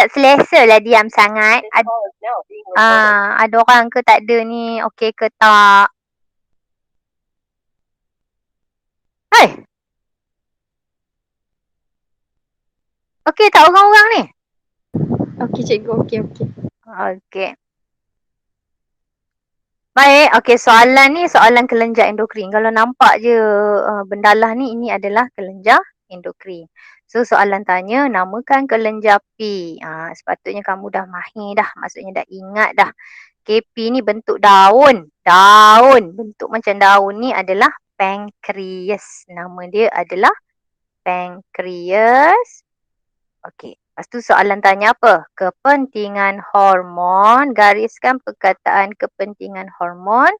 Tak selesa lah diam sangat. Ada orang ke tak ada ni? Okey ke tak? Hai! Okey tak orang-orang ni? Okey cikgu, okey. Okey. Baik, okey, soalan ni soalan kelenjar endokrin. Kalau nampak je bendalah ni, ini adalah kelenjar endokrin. So soalan tanya, namakan kelenjar P. Sepatutnya kamu dah mahir dah, maksudnya dah ingat dah. KP ni bentuk daun. Daun, bentuk macam daun ni adalah pankreas. Nama dia adalah pankreas. Okey. Lepas tu soalan tanya apa? Kepentingan hormon. Gariskan perkataan kepentingan hormon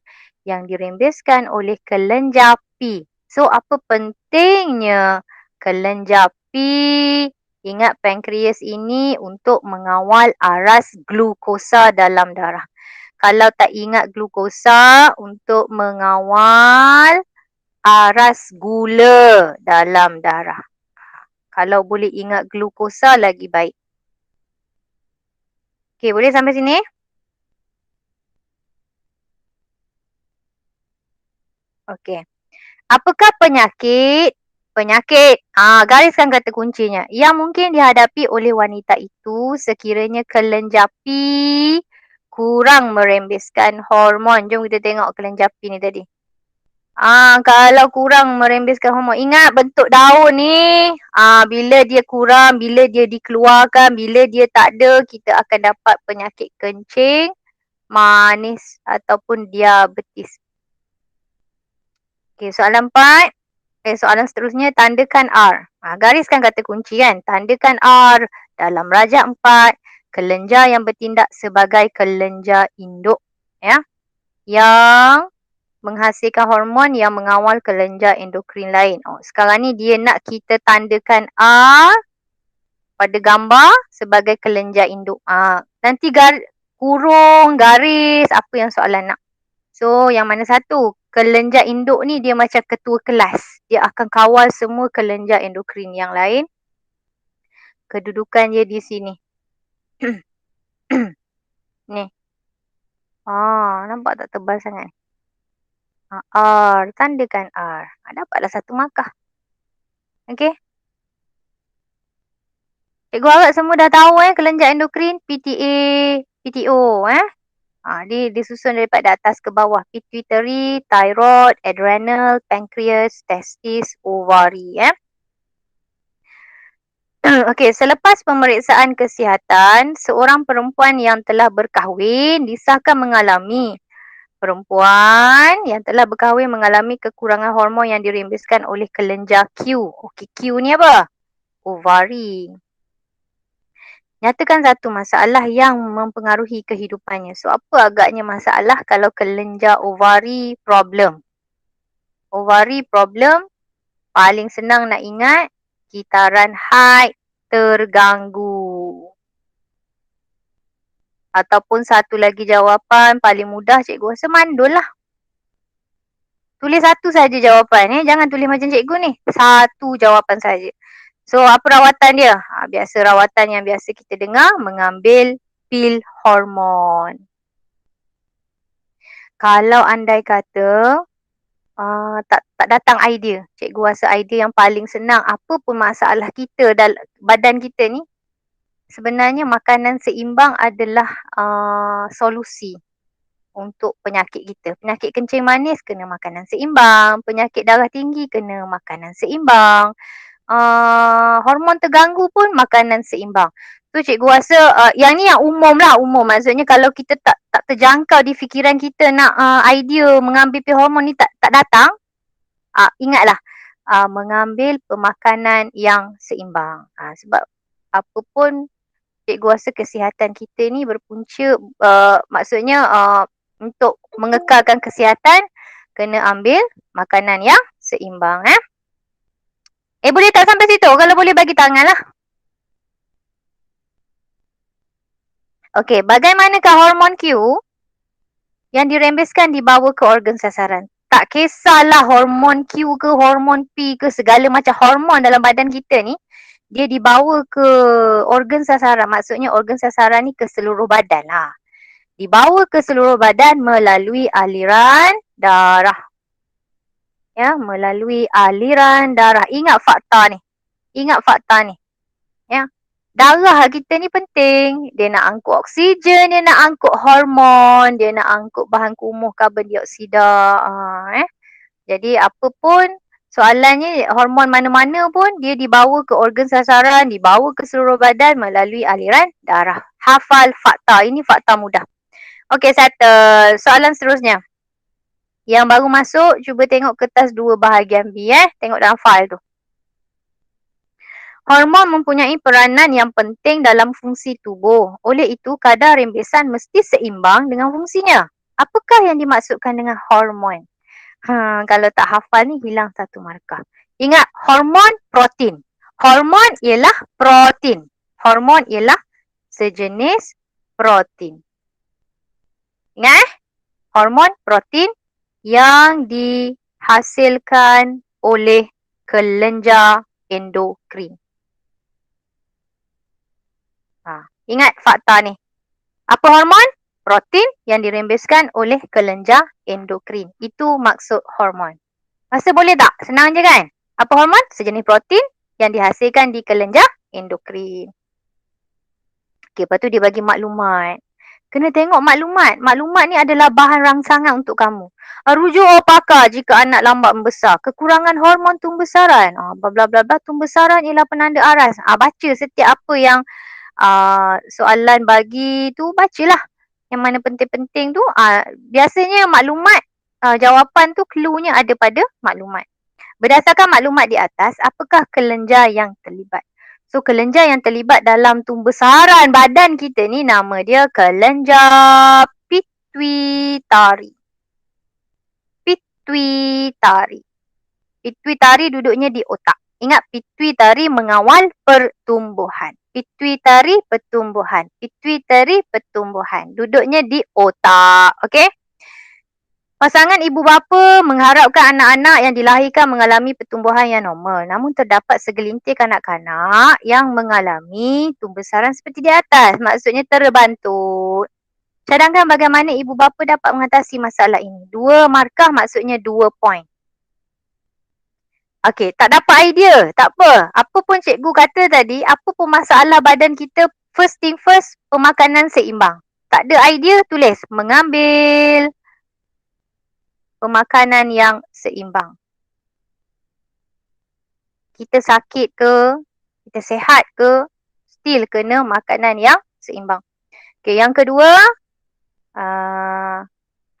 yang dirembeskan oleh kelenjar P. So, apa pentingnya kelenjar P? Ingat pankreas ini untuk mengawal aras glukosa dalam darah. Kalau tak ingat glukosa, untuk mengawal aras gula dalam darah. Kalau boleh ingat glukosa lagi baik. Okey, boleh sampai sini? Okey. Apakah penyakit? Gariskan kata kuncinya. Yang mungkin dihadapi oleh wanita itu sekiranya kelenjar P kurang merembeskan hormon. Jom kita tengok kelenjar P ni tadi. Kalau kurang merembeskan hormon. Ingat bentuk daun ni. Bila dia kurang, bila dia dikeluarkan, bila dia tak ada, kita akan dapat penyakit kencing, manis ataupun diabetes. Okey, soalan 4. Soalan seterusnya, tandakan R. Gariskan kata kunci kan. Tandakan R dalam rajak 4. Kelenjar yang bertindak sebagai kelenjar induk. Ya. Yang menghasilkan hormon yang mengawal kelenjar endokrin lain. Sekarang ni dia nak kita tandakan R pada gambar sebagai kelenjar induk. Nanti kurung, garis, apa yang soalan nak. So, yang mana satu? Kelenjar induk ni dia macam ketua kelas. Dia akan kawal semua kelenjar endokrin yang lain. Kedudukan dia di sini. Ni. Nampak tak tebal sangat? R. Tandakan R. Dapatlah satu markah. Okey. Cikgu harap semua dah tahu kelenjar endokrin, PTA, PTO. Disusun daripada atas ke bawah. Pituitary, thyroid, adrenal, pancreas, testis, ovari. Okey, selepas pemeriksaan kesihatan, seorang perempuan yang telah berkahwin disahkan mengalami kekurangan hormon yang dirembeskan oleh kelenjar Q. Okey, Q ni apa? Ovari. Nyatakan satu masalah yang mempengaruhi kehidupannya. So, apa agaknya masalah kalau kelenjar ovari problem? Ovari problem, paling senang nak ingat, kitaran haid terganggu. Ataupun satu lagi jawapan paling mudah, cikgu rasa mandul lah. Tulis satu saja jawapan. Jangan tulis macam cikgu ni. Satu jawapan saja. So, apa rawatan dia? Biasa rawatan yang biasa kita dengar, mengambil pil hormon. Kalau andai kata tak datang idea, cikgu rasa idea yang paling senang, apa pun masalah kita dalam badan kita ni, sebenarnya makanan seimbang adalah solusi untuk penyakit kita. Penyakit kencing manis kena makanan seimbang, penyakit darah tinggi kena makanan seimbang, hormon terganggu pun makanan seimbang. So cikgu rasa yang ni yang umum lah, umum. Maksudnya kalau kita tak terjangkau di fikiran kita nak idea mengambil pil hormon ni tak datang, ingatlah mengambil pemakanan yang seimbang. Sebab apa pun cikgu rasa kesihatan kita ni berpunca, maksudnya untuk mengekalkan kesihatan kena ambil makanan yang seimbang. Boleh tak sampai situ? Kalau boleh bagi tangan lah. Okey, bagaimanakah hormon Q yang dirembeskan dibawa ke organ sasaran? Tak kisahlah hormon Q ke hormon P ke, segala macam hormon dalam badan kita ni, dia dibawa ke organ sasaran. Maksudnya organ sasaran ni ke seluruh badan lah. Dibawa ke seluruh badan melalui aliran darah. Ya, melalui aliran darah. Ingat fakta ni. Ingat fakta ni. Ya. Darah kita ni penting. Dia nak angkut oksigen, dia nak angkut hormon, dia nak angkut bahan kumuh karbon dioksida. Jadi apa pun soalannya, hormon mana-mana pun dia dibawa ke organ sasaran, dibawa ke seluruh badan melalui aliran darah. Hafal fakta. Ini fakta mudah. Okey, settle. Soalan seterusnya. Yang baru masuk, cuba tengok kertas 2 bahagian B. Tengok dalam file tu. Hormon mempunyai peranan yang penting dalam fungsi tubuh. Oleh itu, kadar rembesan mesti seimbang dengan fungsinya. Apakah yang dimaksudkan dengan hormon? Kalau tak hafal ni, hilang 1 markah. Ingat, hormon protein. Hormon ialah protein. Hormon ialah sejenis protein. Ingat hormon protein yang dihasilkan oleh kelenjar endokrin. Ingat fakta ni. Apa hormon? Protein yang dirembeskan oleh kelenjar endokrin. Itu maksud hormon. Rasa boleh tak? Senang je kan? Apa hormon? Sejenis protein yang dihasilkan di kelenjar endokrin. Okey, lepas tu dia bagi maklumat. Kena tengok maklumat. Maklumat ni adalah bahan rangsangan untuk kamu. Rujuk pakar jika anak lambat membesar. Kekurangan hormon tumbesaran. Bla bla bla. Tumbesaran ialah penanda aras. Baca setiap apa yang soalan bagi tu, bacalah. Yang mana penting-penting tu. Biasanya maklumat, jawapan tu cluenya ada pada maklumat. Berdasarkan maklumat di atas, apakah kelenjar yang terlibat? So, kelenjar yang terlibat dalam tumbesaran badan kita ni nama dia kelenjar pituitari. Pituitari. Pituitari duduknya di otak. Ingat, pituitari mengawal pertumbuhan. Pituitari pertumbuhan. Pituitari pertumbuhan. Duduknya di otak. Okey? Pasangan ibu bapa mengharapkan anak-anak yang dilahirkan mengalami pertumbuhan yang normal. Namun terdapat segelintir kanak-kanak yang mengalami tumbesaran seperti di atas. Maksudnya terbantut. Cadangkan bagaimana ibu bapa dapat mengatasi masalah ini. 2 markah maksudnya 2 point. Okey, tak dapat idea. Tak apa. Apa pun cikgu kata tadi, apa pun masalah badan kita, first thing first, pemakanan seimbang. Tak ada idea, tulis. Mengambil pemakanan yang seimbang. Kita sakit ke, kita sihat ke, still kena makanan yang seimbang. Okey, yang kedua,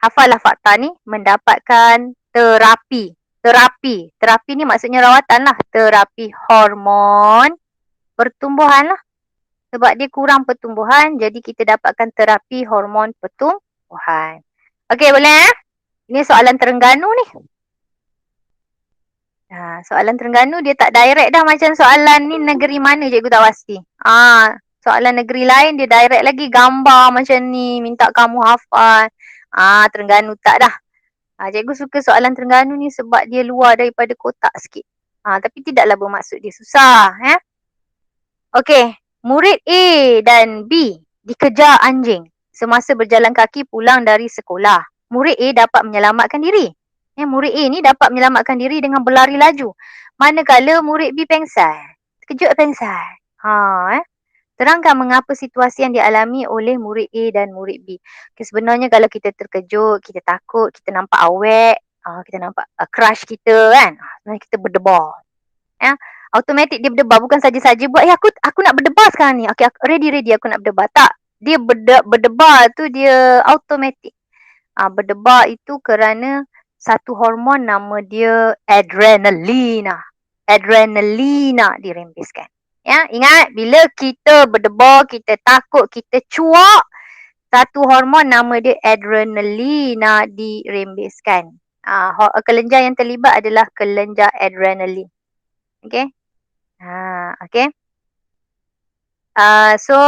hafallah fakta ni, mendapatkan terapi. Terapi ni maksudnya rawatan lah. Terapi hormon pertumbuhan lah. Sebab dia kurang pertumbuhan, jadi kita dapatkan terapi hormon pertumbuhan. Okey, boleh? Ini soalan Terengganu ni. Soalan Terengganu dia tak direct dah macam soalan ni negeri mana cikgu tak pasti. Soalan negeri lain dia direct lagi, gambar macam ni, minta kamu hafal. Terengganu tak dah. Cikgu suka soalan Terengganu ni sebab dia luar daripada kotak sikit. Tapi tidaklah bermaksud dia susah. Okey, murid A dan B dikejar anjing semasa berjalan kaki pulang dari sekolah. Murid A dapat menyelamatkan diri. Murid A ni dapat menyelamatkan diri dengan berlari laju. Manakala murid B pengsan. Terkejut pengsan. Terangkan mengapa situasi yang dialami oleh murid A dan murid B. Sebenarnya kalau kita terkejut, kita takut, kita nampak awet, kita nampak crush kita kan. Sebenarnya kita berdebar. Automatik dia berdebar. Bukan saja-saja buat, aku nak berdebar sekarang ni. Okay, ready aku nak berdebar. Tak. Dia berdebar tu dia automatik. Berdebar itu kerana satu hormon nama dia adrenalina. Adrenalina dirembeskan. Ingat, bila kita berdebar, kita takut, kita cuak, satu hormon nama dia adrenalina dirembeskan. Kelenjar yang terlibat adalah kelenjar adrenalin. Okay? Okay. So,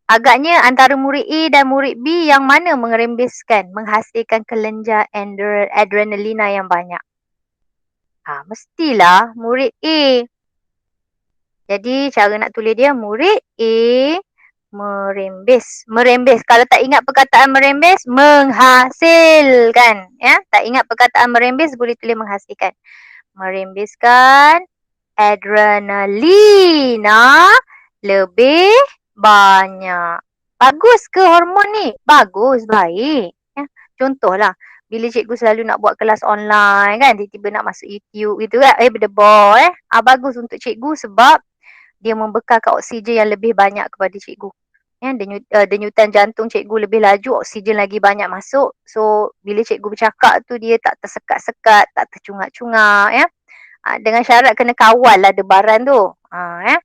agaknya antara murid A dan murid B yang mana mengerembeskan, menghasilkan kelenjar adrenalina yang banyak? Mestilah murid A. Jadi cara nak tulis dia murid A merembes. Merembes. Kalau tak ingat perkataan merembes, menghasilkan. Ya, tak ingat perkataan merembes boleh tulis menghasilkan. Merembeskan adrenalina lebih banyak. Bagus ke hormon ni? Bagus, baik. Ya. Contohlah, bila cikgu selalu nak buat kelas online kan, tiba-tiba nak masuk YouTube gitu kan, berdebor bagus untuk cikgu sebab dia membekalkan oksigen yang lebih banyak kepada cikgu. Ya, denyutan jantung cikgu lebih laju, oksigen lagi banyak masuk. So, bila cikgu bercakap tu dia tak tersekat-sekat, tak tercungak-cungak ya. Dengan syarat kena kawal lah debaran tu. Ya.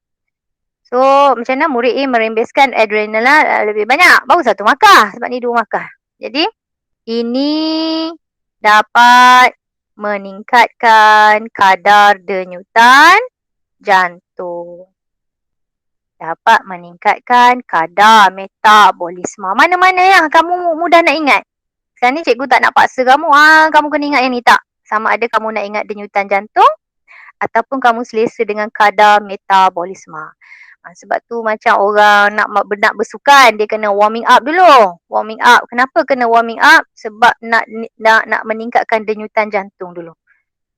So, macam mana murid A merembeskan adrenalin lebih banyak? Baru satu markah sebab ni 2 markah. Jadi, ini dapat meningkatkan kadar denyutan jantung. Dapat meningkatkan kadar metabolisme. Mana-mana yang kamu mudah nak ingat. Sekarang ni cikgu tak nak paksa kamu. Kamu kena ingat yang ni tak. Sama ada kamu nak ingat denyutan jantung ataupun kamu selesa dengan kadar metabolisme. Sebab tu macam orang nak bersukan, dia kena warming up dulu. Warming up. Kenapa kena warming up? Sebab nak meningkatkan denyutan jantung dulu.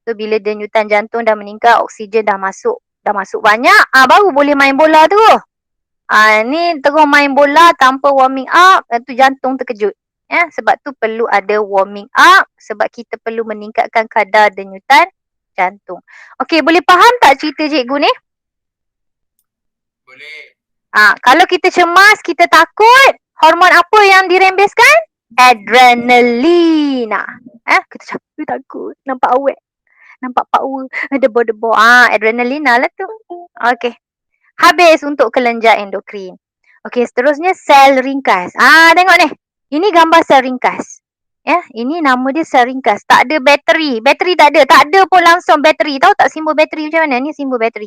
So bila denyutan jantung dah meningkat, oksigen dah masuk banyak, baru boleh main bola tu. Ni terus main bola tanpa warming up, tu jantung terkejut. Ya, sebab tu perlu ada warming up sebab kita perlu meningkatkan kadar denyutan jantung. Okey, boleh faham tak cerita cikgu ni? Boleh. Kalau kita cemas, kita takut, hormon apa yang dirembeskan? Adrenalina. Kita capek takut, nampak awet. Nampak power, debor-debor. Adrenalina lah tu. Okey. Habis untuk kelenjar endokrin. Okey, seterusnya sel ringkas. Tengok ni. Ini gambar sel ringkas. Ya, ini nama dia sel ringkas. Tak ada bateri. Bateri tak ada. Tak ada pun langsung bateri. Tahu tak simbol bateri macam mana? Ni simbol bateri.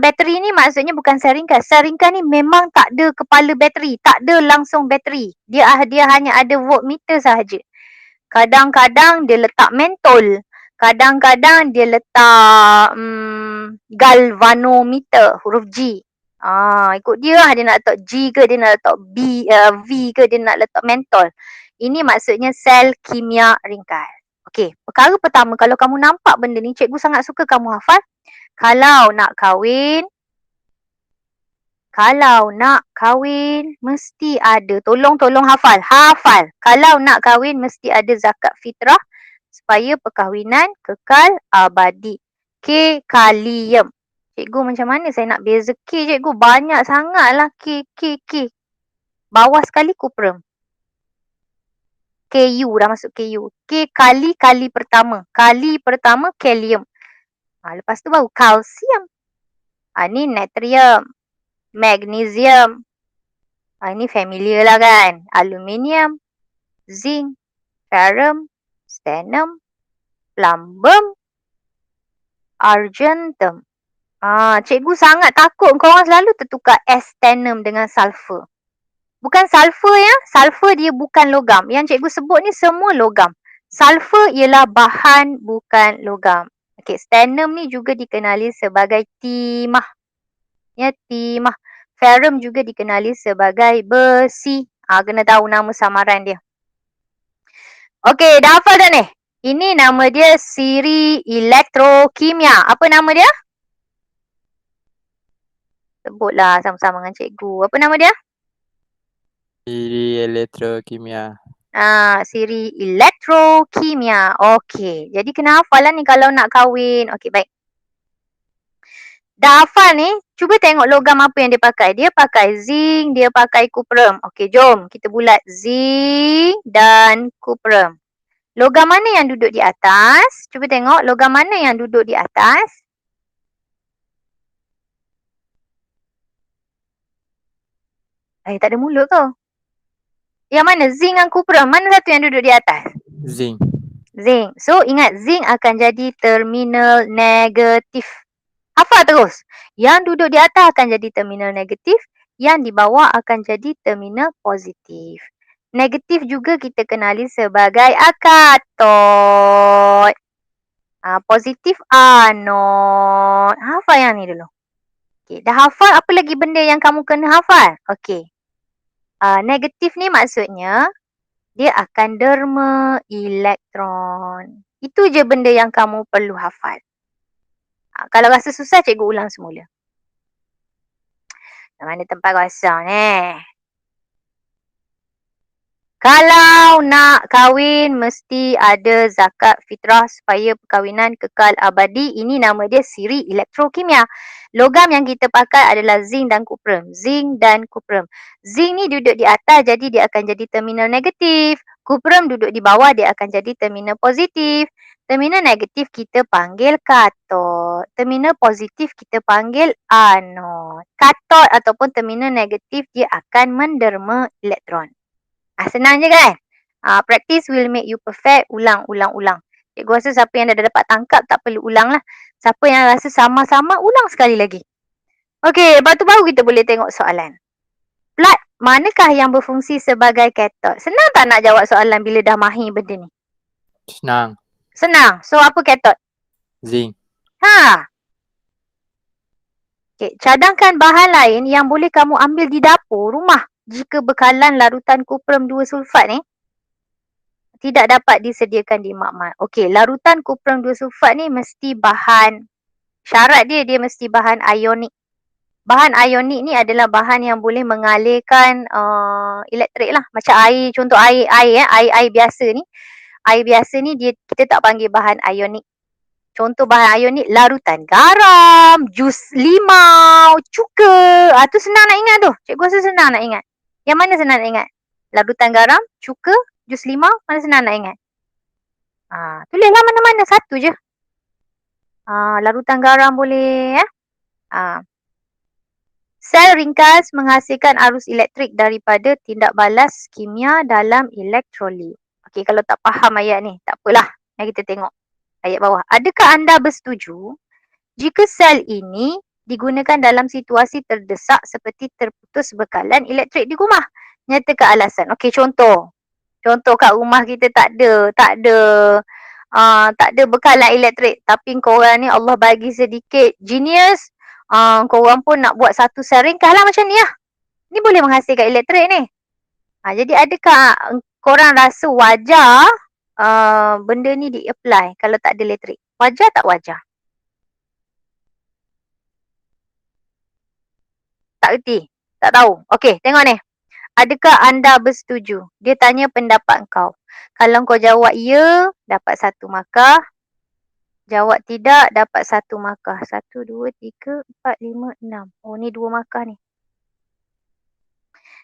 Bateri ni maksudnya bukan sel ringkas. Sel ringkas ni memang tak ada kepala bateri. Tak ada langsung bateri. Dia hanya ada voltmeter sahaja. Kadang-kadang dia letak mentol. Kadang-kadang dia letak galvanometer, huruf G. Ikut dia lah, dia nak letak G ke, dia nak letak V ke, dia nak letak mentol. Ini maksudnya sel kimia ringkas. Okey, perkara pertama, kalau kamu nampak benda ni, cikgu sangat suka kamu hafal. Kalau nak kahwin, mesti ada. Tolong hafal. Kalau nak kahwin, mesti ada zakat fitrah supaya perkahwinan kekal abadi. K, kalium. Cikgu macam mana saya nak beza K, cikgu? Banyak sangatlah K. Bawah sekali kuprum. KU dah masuk KU. K, kali pertama. Kali pertama, kalium. Lepas tu baru kalsium. Ni natrium. Magnesium. Ini familiar lah kan. Aluminium. Zinc. Ferrum. Stannum. Plumbum. Argentum. Cikgu sangat takut korang selalu tertukar stannum dengan sulfur. Bukan sulfur ya. Sulfur dia bukan logam. Yang cikgu sebut ni semua logam. Sulfur ialah bahan bukan logam. Okey, stannum ni juga dikenali sebagai timah. Ya, timah. Ferrum juga dikenali sebagai besi. Kena tahu nama samaran dia. Okey, dah hafal dah ni? Ini nama dia siri elektrokimia. Apa nama dia? Sebutlah sama-sama dengan cikgu. Apa nama dia? Siri elektrokimia. Siri elektrokimia. Okey. Jadi kena hafal lah ni kalau nak kahwin. Okey, baik. Dah hafal ni, cuba tengok logam apa yang dia pakai. Dia pakai zinc, dia pakai kuprum. Okey, jom kita bulat zinc dan kuprum. Logam mana yang duduk di atas? Cuba tengok logam mana yang duduk di atas. Tak ada mulut kau. Yang mana? Zinc dan kuprum. Mana satu yang duduk di atas? Zinc. So, ingat zinc akan jadi terminal negatif. Hafal terus. Yang duduk di atas akan jadi terminal negatif. Yang di bawah akan jadi terminal positif. Negatif juga kita kenali sebagai katot. Positif anod. Hafal yang ni dulu. Okey, dah hafal apa lagi benda yang kamu kena hafal? Okey. Negatif ni maksudnya dia akan derma elektron. Itu je benda yang kamu perlu hafal. Kalau rasa susah, cikgu ulang semula. Mana tempat kosong ni? Kalau nak kahwin, mesti ada zakat fitrah supaya perkahwinan kekal abadi. Ini nama dia siri elektrokimia. Logam yang kita pakai adalah zinc dan kuprum. Zinc dan kuprum. Zinc ni duduk di atas, jadi dia akan jadi terminal negatif. Kuprum duduk di bawah, dia akan jadi terminal positif. Terminal negatif kita panggil katod. Terminal positif kita panggil anod. Katod ataupun terminal negatif dia akan menderma elektron. Senang je kan? Practice will make you perfect. Ulang. Cikgu rasa siapa yang dah dapat tangkap tak perlu ulang lah. Siapa yang rasa sama-sama, ulang sekali lagi. Okey, lepas tu baru kita boleh tengok soalan. Plat, manakah yang berfungsi sebagai katod? Senang tak nak jawab soalan bila dah mahir benda ni? Senang. Senang. So, apa katod? Zinc. Okay, cadangkan bahan lain yang boleh kamu ambil di dapur rumah jika bekalan larutan kuprum 2 sulfat ni tidak dapat disediakan di makmal. Okey, larutan kuprum 2 sulfat ni mesti bahan, syarat dia mesti bahan ionik. Bahan ionik ni adalah bahan yang boleh mengalirkan elektrik lah. Macam air, contoh air biasa ni. Air biasa ni kita tak panggil bahan ionik. Contoh bahan ionik, larutan garam, jus limau, cuka. Tu senang nak ingat tu. Cikgu rasa senang nak ingat. Yang mana senang nak ingat? Larutan garam, cuka, jus limau, mana senang nak ingat? Tulislah mana-mana, satu je. Larutan garam boleh. Sel ringkas menghasilkan arus elektrik daripada tindak balas kimia dalam elektrolit. Okey, kalau tak faham ayat ni, tak apalah. Mari kita tengok ayat bawah. Adakah anda bersetuju jika sel ini digunakan dalam situasi terdesak seperti terputus bekalan elektrik di rumah? Nyatakan alasan. Okey, contoh. Contoh kat rumah kita tak ada bekalan elektrik. Tapi korang ni Allah bagi sedikit genius. Korang pun nak buat satu sel ringkas lah macam ni lah. Ni boleh menghasilkan elektrik ni. Jadi adakah korang rasa wajar benda ni di-apply kalau tak ada elektrik? Wajar tak wajar? Tak erti? Tak tahu? Okey, tengok ni. Adakah anda bersetuju? Dia tanya pendapat kau. Kalau kau jawab ya, dapat 1 markah. Jawab tidak, dapat 1 markah. 1, 2, 3, 4, 5, 6. Oh, ni 2 markah ni.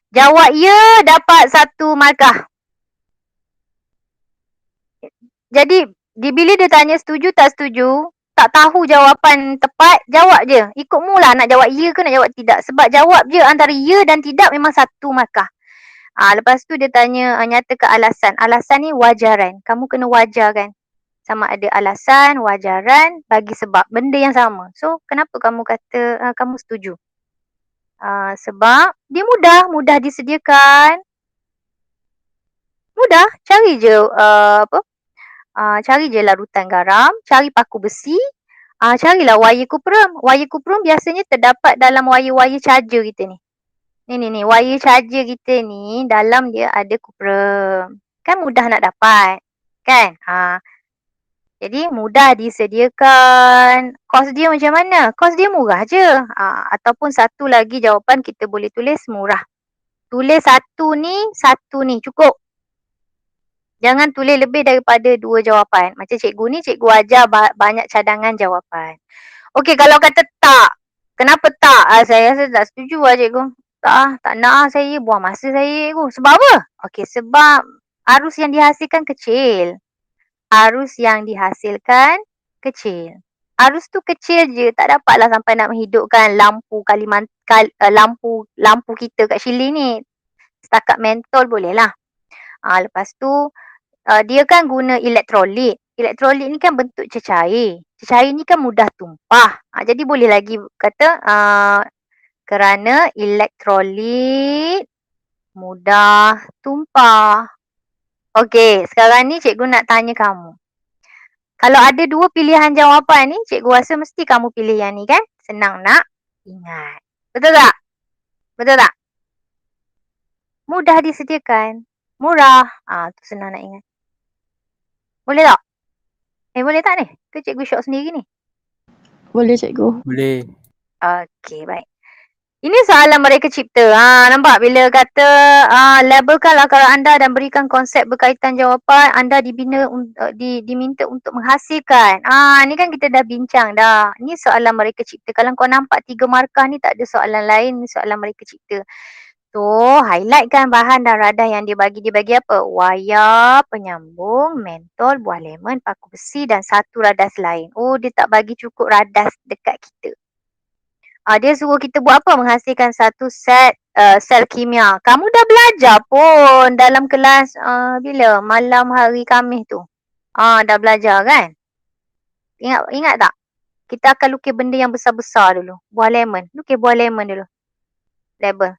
Jawab ya, dapat 1 markah. Jadi, bila dia tanya setuju tak setuju, tak tahu jawapan tepat, jawab je. Ikut mu lah nak jawab ya ke nak jawab tidak. Sebab jawab je antara ya dan tidak memang 1 markah. Lepas tu dia tanya, nyatakan alasan. Alasan ni wajaran. Kamu kena wajarkan. Sama ada alasan, wajaran, bagi sebab. Benda yang sama. So, kenapa kamu kata kamu setuju? Sebab dia mudah disediakan. Mudah. Cari je cari je larutan garam, cari paku besi, carilah wire kuprum. Wire kuprum biasanya terdapat dalam wire-wire charger kita ni. Ni, wire charger kita ni dalam dia ada kuprum. Kan mudah nak dapat. Kan? Jadi mudah disediakan. Kos dia macam mana? Kos dia murah je. Ataupun satu lagi jawapan kita boleh tulis murah. Tulis satu ni cukup. Jangan tulis lebih daripada 2 jawapan. Macam cikgu ni, cikgu ajar banyak cadangan jawapan. Okey, kalau kata tak. Kenapa tak? Saya rasa tak setuju lah cikgu. Tak nak saya. Buang masa saya cikgu. Sebab apa? Okey, sebab arus yang dihasilkan kecil. Arus tu kecil je. Tak dapatlah sampai nak menghidupkan lampu lampu kita kat Shilin ni. Setakat mentol boleh lah. Lepas tu, dia kan guna elektrolit. Elektrolit ni kan bentuk cecair. Cecair ni kan mudah tumpah. Jadi boleh lagi kata kerana elektrolit mudah tumpah. Okey, sekarang ni cikgu nak tanya kamu. Kalau ada 2 pilihan jawapan ni, cikgu rasa mesti kamu pilih yang ni kan? Senang nak? Ingat. Betul tak? Betul tak? Mudah disediakan. Murah. Tu senang nak ingat. Boleh tak? Boleh tak ni? Ke cikgu syok sendiri ni? Boleh cikgu. Boleh. Okey, baik. Ini soalan mereka cipta. Nampak bila kata labelkanlah kalau anda dan berikan konsep berkaitan jawapan, anda diminta untuk menghasilkan. Ni kan kita dah bincang dah. Ni soalan mereka cipta. Kalau kau nampak 3 markah ni tak ada soalan lain, ni soalan mereka cipta. So, highlightkan bahan dan radah yang dia bagi. Dia bagi apa? Wayar, penyambung, mentol, buah lemon, paku besi dan satu radas lain. Oh, dia tak bagi cukup radas dekat kita. Dia suruh kita buat apa? Menghasilkan satu set sel kimia. Kamu dah belajar pun dalam kelas bila? Malam hari Khamis tu. Dah belajar kan? Ingat tak? Kita akan lukis benda yang besar-besar dulu. Buah lemon. Lukis buah lemon dulu. Label.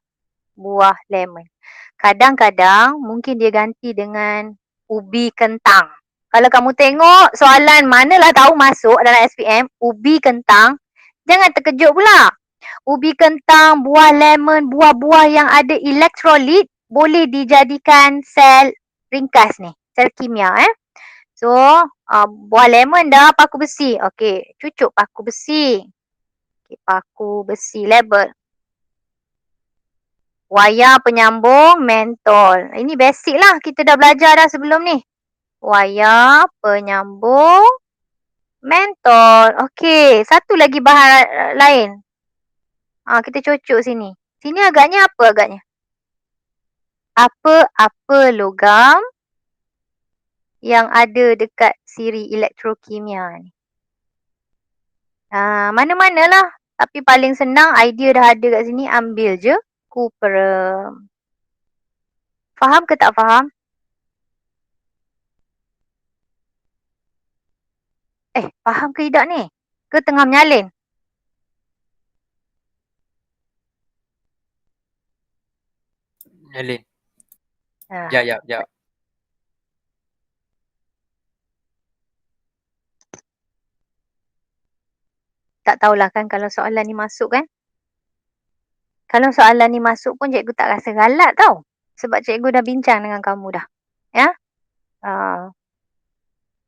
Buah lemon. Kadang-kadang mungkin dia ganti dengan ubi kentang. Kalau kamu tengok soalan manalah tahu masuk dalam SPM, ubi kentang. Jangan terkejut pula. Ubi kentang, buah lemon, buah-buah yang ada elektrolit boleh dijadikan sel ringkas ni. Sel kimia So, buah lemon dah, paku besi. Okey, cucuk paku besi. Okay, paku besi label. Wayar penyambung, mentol. Ini basic lah. Kita dah belajar dah sebelum ni. Wayar penyambung, mentol. Okey, satu lagi bahan lain. Kita cocok sini. Sini agaknya apa agaknya? Apa logam yang ada dekat siri elektrokimia ni? Mana-manalah. Tapi paling senang idea dah ada kat sini. Ambil je cuprum. Faham ke tak faham? Faham ke tidak ni? Ke tengah menyalin? Nyalin. Ya. Tak tahulah kan kalau soalan ni masuk kan. Kalau soalan ni masuk pun cikgu tak rasa galat tau. Sebab cikgu dah bincang dengan kamu dah. Ya.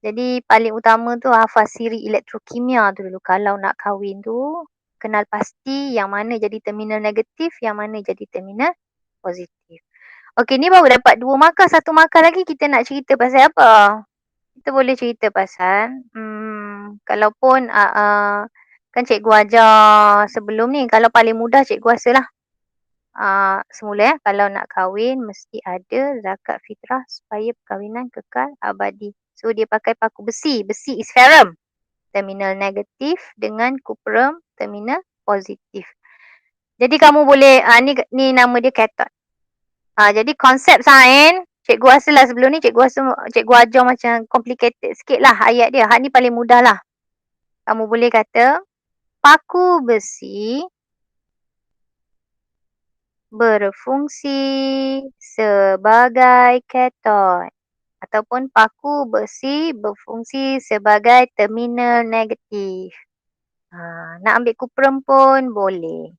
Jadi paling utama tu hafaz siri elektrokimia tu dulu. Kalau nak kahwin tu kenal pasti yang mana jadi terminal negatif, yang mana jadi terminal positif. Okey, ni baru dapat 2 markah. 1 markah lagi kita nak cerita pasal apa? Kita boleh cerita pasal kalaupun kan cikgu ajar sebelum ni, kalau paling mudah cikgu rasa lah. Semula kalau nak kahwin mesti ada zakat fitrah supaya perkahwinan kekal abadi. So dia pakai paku besi. Besi is ferrum. Terminal negatif dengan cuprum terminal positif. Jadi kamu boleh ni nama dia cathode. Jadi konsep sains cikgu rasa lah sebelum ni cikgu ajar macam complicated sikit lah ayat dia. Hak ni paling mudah lah. Kamu boleh kata paku besi berfungsi sebagai cathode. Ataupun paku besi berfungsi sebagai terminal negatif. Nak ambil cuprum pun boleh.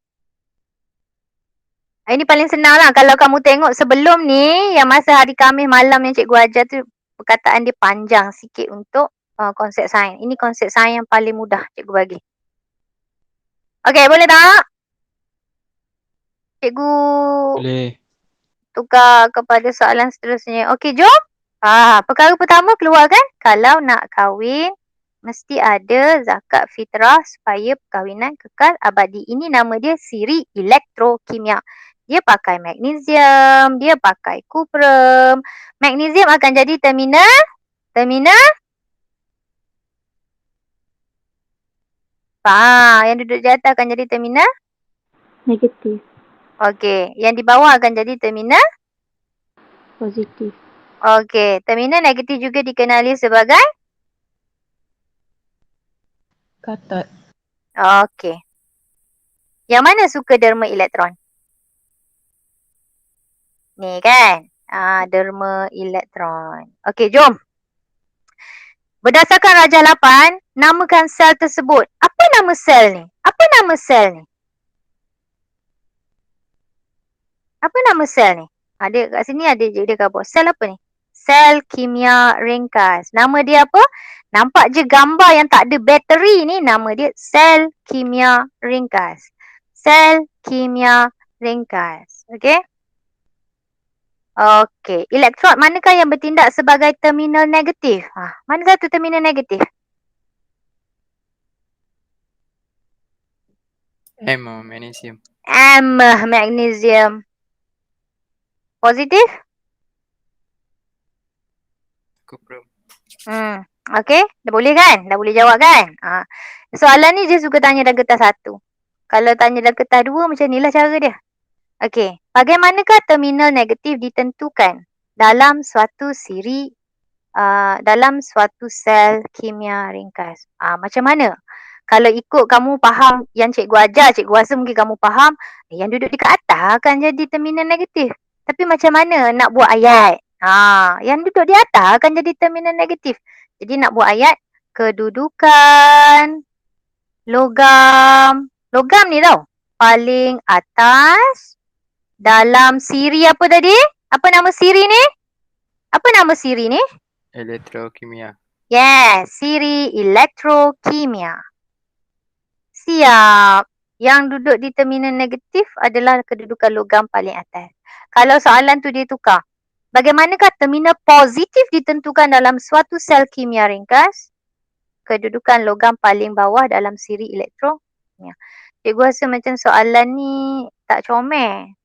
Ini paling senang lah. Kalau kamu tengok sebelum ni, yang masa hari Khamis malam yang cikgu ajar tu, perkataan dia panjang sikit untuk konsep sains. Ini konsep sains yang paling mudah cikgu bagi. Okey, boleh tak? Cikgu Boleh. tukar kepada soalan seterusnya. Okey, jom. Perkara pertama keluarkan. Kalau nak kahwin, mesti ada zakat fitrah supaya perkahwinan kekal abadi. Ini nama dia siri elektrokimia. Dia pakai magnesium, dia pakai cuprum. Magnesium akan jadi terminal yang duduk di atas akan jadi terminal Negatif. okey, yang di bawah akan jadi terminal Positif. okey, terminal negatif juga dikenali sebagai Katot. okey. Yang mana suka derma elektron? Ni kan? Derma elektron. Okey, jom. Berdasarkan rajah 8, namakan sel tersebut. Apa nama sel ni? Apa nama sel ni? Ada kat sini ada je dia gambar. Sel apa ni? Sel kimia ringkas. Nama dia apa? Nampak je gambar yang tak ada bateri ni, nama dia sel kimia ringkas. Sel kimia ringkas. Okey? Okey. Elektrod manakah yang bertindak sebagai terminal negatif? Mana satu terminal negatif? Magnesium. Magnesium. Positif? Cuprum. Okey, dah boleh kan? Dah boleh jawab kan? Soalan ni dia suka tanya dalam kertas 1. Kalau tanya dalam kertas 2 macam ni lah cara dia. Okey, bagaimanakah terminal negatif ditentukan dalam suatu siri dalam suatu sel kimia ringkas? Macam mana? Kalau ikut kamu faham yang cikgu ajar, cikgu rasa mungkin kamu faham, yang duduk dekat atas akan jadi terminal negatif. Tapi macam mana nak buat ayat? Yang duduk di atas akan jadi terminal negatif. Jadi nak buat ayat, kedudukan logam. Logam ni tau, paling atas dalam siri apa tadi? Apa nama siri ni? Apa nama siri ni? Elektrokimia. Yes, siri elektrokimia. Siap. Yang duduk di terminal negatif adalah kedudukan logam paling atas. Kalau soalan tu dia tukar. Bagaimanakah terminal positif ditentukan dalam suatu sel kimia ringkas? Kedudukan logam paling bawah dalam siri elektrokimia. Cikgu rasa macam soalan ni tak comel.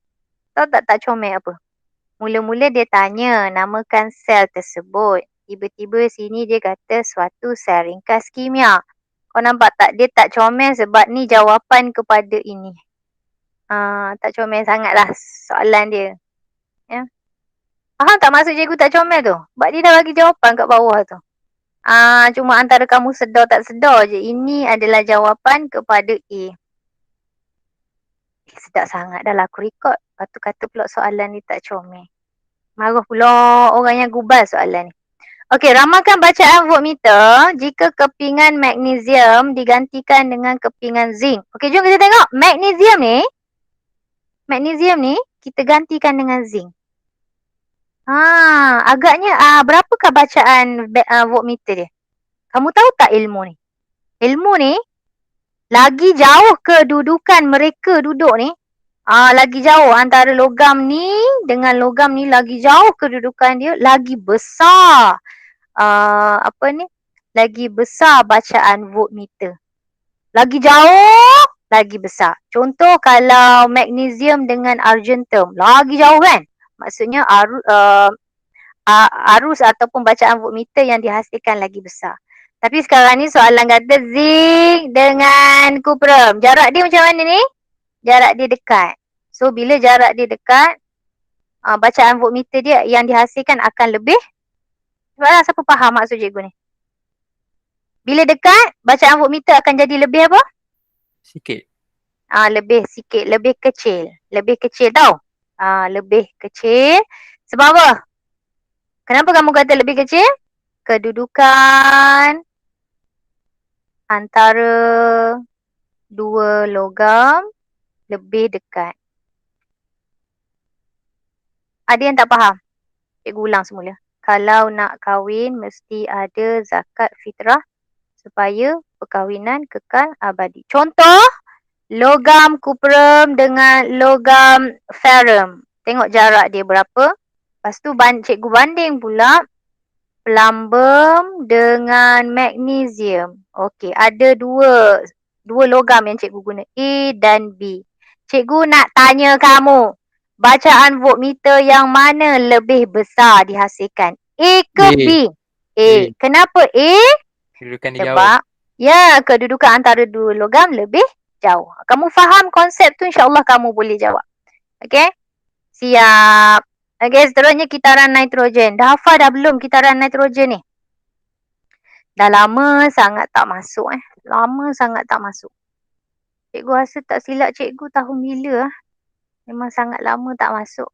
Tahu tak comel apa? Mula-mula dia tanya namakan sel tersebut. Tiba-tiba sini dia kata suatu sel ringkas kimia. Kau nampak tak? Dia tak comel sebab ni jawapan kepada ini. Tak comel sangatlah soalan dia. Ya. Faham tak maksud cikgu tak comel tu? Sebab dia dah bagi jawapan kat bawah tu. Cuma antara kamu sedar tak sedar je. Ini adalah jawapan kepada A. Sedap sangat dah lah aku rekod. Lepas tu kata pula soalan ni tak comel. Marah pula orang yang gubal soalan ni. Okey, ramalkan bacaan voltmeter jika kepingan magnesium digantikan dengan kepingan zinc. Okey, jom kita tengok. Magnesium ni kita gantikan dengan zinc. Agaknya berapakah bacaan voltmeter dia? Kamu tahu tak ilmu ni? Ilmu ni lagi jauh kedudukan mereka duduk ni. Lagi jauh antara logam ni dengan logam ni, lagi jauh kedudukan dia, lagi besar. Lagi besar bacaan voltmeter. Lagi jauh, lagi besar. Contoh kalau magnesium dengan argentum, lagi jauh kan? Maksudnya arus ataupun bacaan voltmeter yang dihasilkan lagi besar. Tapi sekarang ni soalan kata zinc dengan cuprum. Jarak dia macam mana ni? Jarak dia dekat. So bila jarak dia dekat, bacaan voltmeter dia yang dihasilkan akan lebih. Sebablah siapa faham maksud cikgu ni? Bila dekat, bacaan voltmeter akan jadi lebih apa? Sikit. Lebih sikit, lebih kecil. Lebih kecil tau. Lebih kecil. Sebab apa? Kenapa kamu kata lebih kecil? Kedudukan antara dua logam lebih dekat. Ada yang tak faham? Cikgu ulang semula. Kalau nak kahwin mesti ada zakat fitrah supaya perkahwinan kekal abadi. Contoh, logam cuprum dengan logam ferrum. Tengok jarak dia berapa. Lepas tu cikgu banding pula plumbum dengan magnesium. Okey, ada dua logam yang cikgu guna, A dan B. Cikgu nak tanya kamu, bacaan voltmeter yang mana lebih besar dihasilkan? A ke B? A. Kenapa A? Kedudukan dia sebab jauh. Kedudukan antara dua logam lebih jauh. Kamu faham konsep tu, insyaAllah kamu boleh jawab. Okey? Siap. Okey, seterusnya kitaran nitrogen. Dah hafal dah belum kitaran nitrogen ni? Dah lama sangat tak masuk Lama sangat tak masuk. Cikgu rasa tak silap cikgu tahun bila memang sangat lama tak masuk.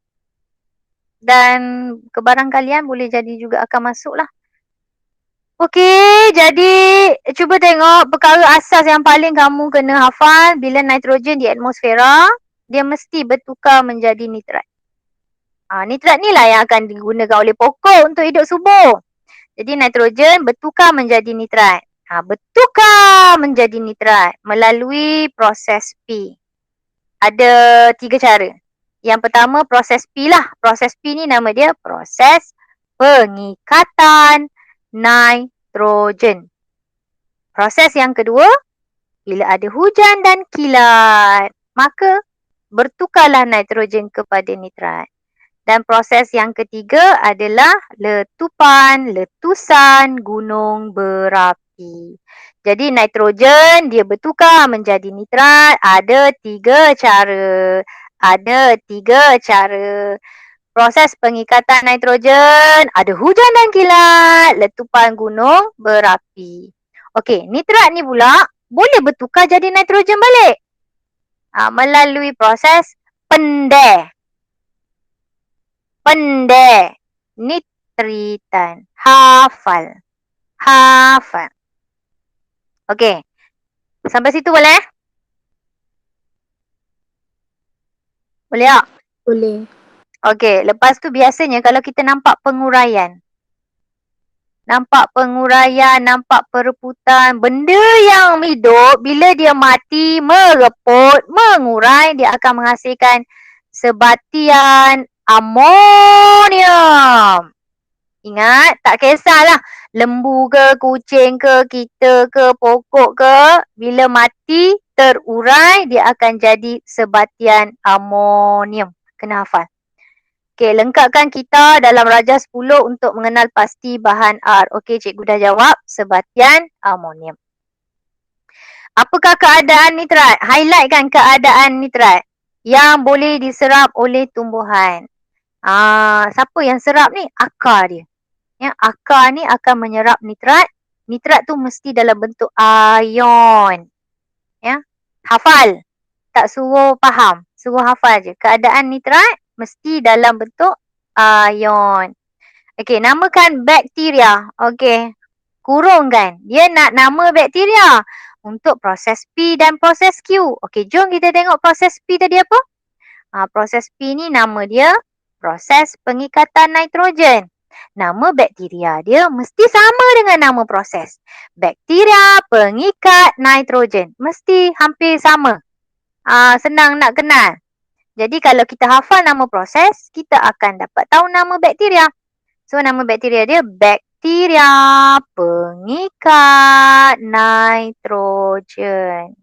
Dan kebarangkalian boleh jadi juga akan masuk lah. Okey, jadi cuba tengok perkara asas yang paling kamu kena hafal bila nitrogen di atmosfera, dia mesti bertukar menjadi nitrat. Nitrat ni lah yang akan digunakan oleh pokok untuk hidup subur. Jadi nitrogen bertukar menjadi nitrat. Bertukar menjadi nitrat melalui proses P. Ada 3 cara. Yang pertama proses P lah. Proses P ni nama dia proses pengikatan nitrogen. Proses yang kedua, bila ada hujan dan kilat, maka bertukarlah nitrogen kepada nitrat. Dan proses yang ketiga adalah letusan gunung berapi. Jadi nitrogen dia bertukar menjadi nitrat ada 3 cara. Proses pengikatan nitrogen, ada hujan dan kilat, letupan gunung berapi. Okey, nitrat ni pula boleh bertukar jadi nitrogen balik. Melalui proses pendek nitritan. Hafal. Okey. Sampai situ boleh? Boleh tak? Boleh. Okey, lepas tu biasanya kalau kita nampak penguraian, nampak pereputan, benda yang hidup bila dia mati, mereput, mengurai, dia akan menghasilkan sebatian amonium. Ingat, tak kisahlah lembu ke, kucing ke, kita ke, pokok ke, bila mati, terurai, dia akan jadi sebatian amonium. Kena hafal. Okey, lengkapkan kita dalam Raja 10 untuk mengenal pasti bahan R. Okey, cikgu dah jawab, sebatian amonium. Apakah keadaan nitrat? Highlightkan keadaan nitrat yang boleh diserap oleh tumbuhan. Siapa yang serap ni? Akar dia. Ya, akar ni akan menyerap nitrat. Nitrat tu mesti dalam bentuk ion. Ya, hafal. Tak suruh faham, suruh hafal je. Keadaan nitrat mesti dalam bentuk ion. Okey, namakan bakteria. Okey, kurungkan. Dia nak nama bakteria untuk proses P dan proses Q. Okey, jom kita tengok proses P tadi apa? Proses P ni nama dia proses pengikatan nitrogen. Nama bakteria dia mesti sama dengan nama proses. Bakteria pengikat nitrogen. Mesti hampir sama. Senang nak kenal. Jadi kalau kita hafal nama proses, kita akan dapat tahu nama bakteria. So nama bakteria dia bakteria pengikat nitrogen.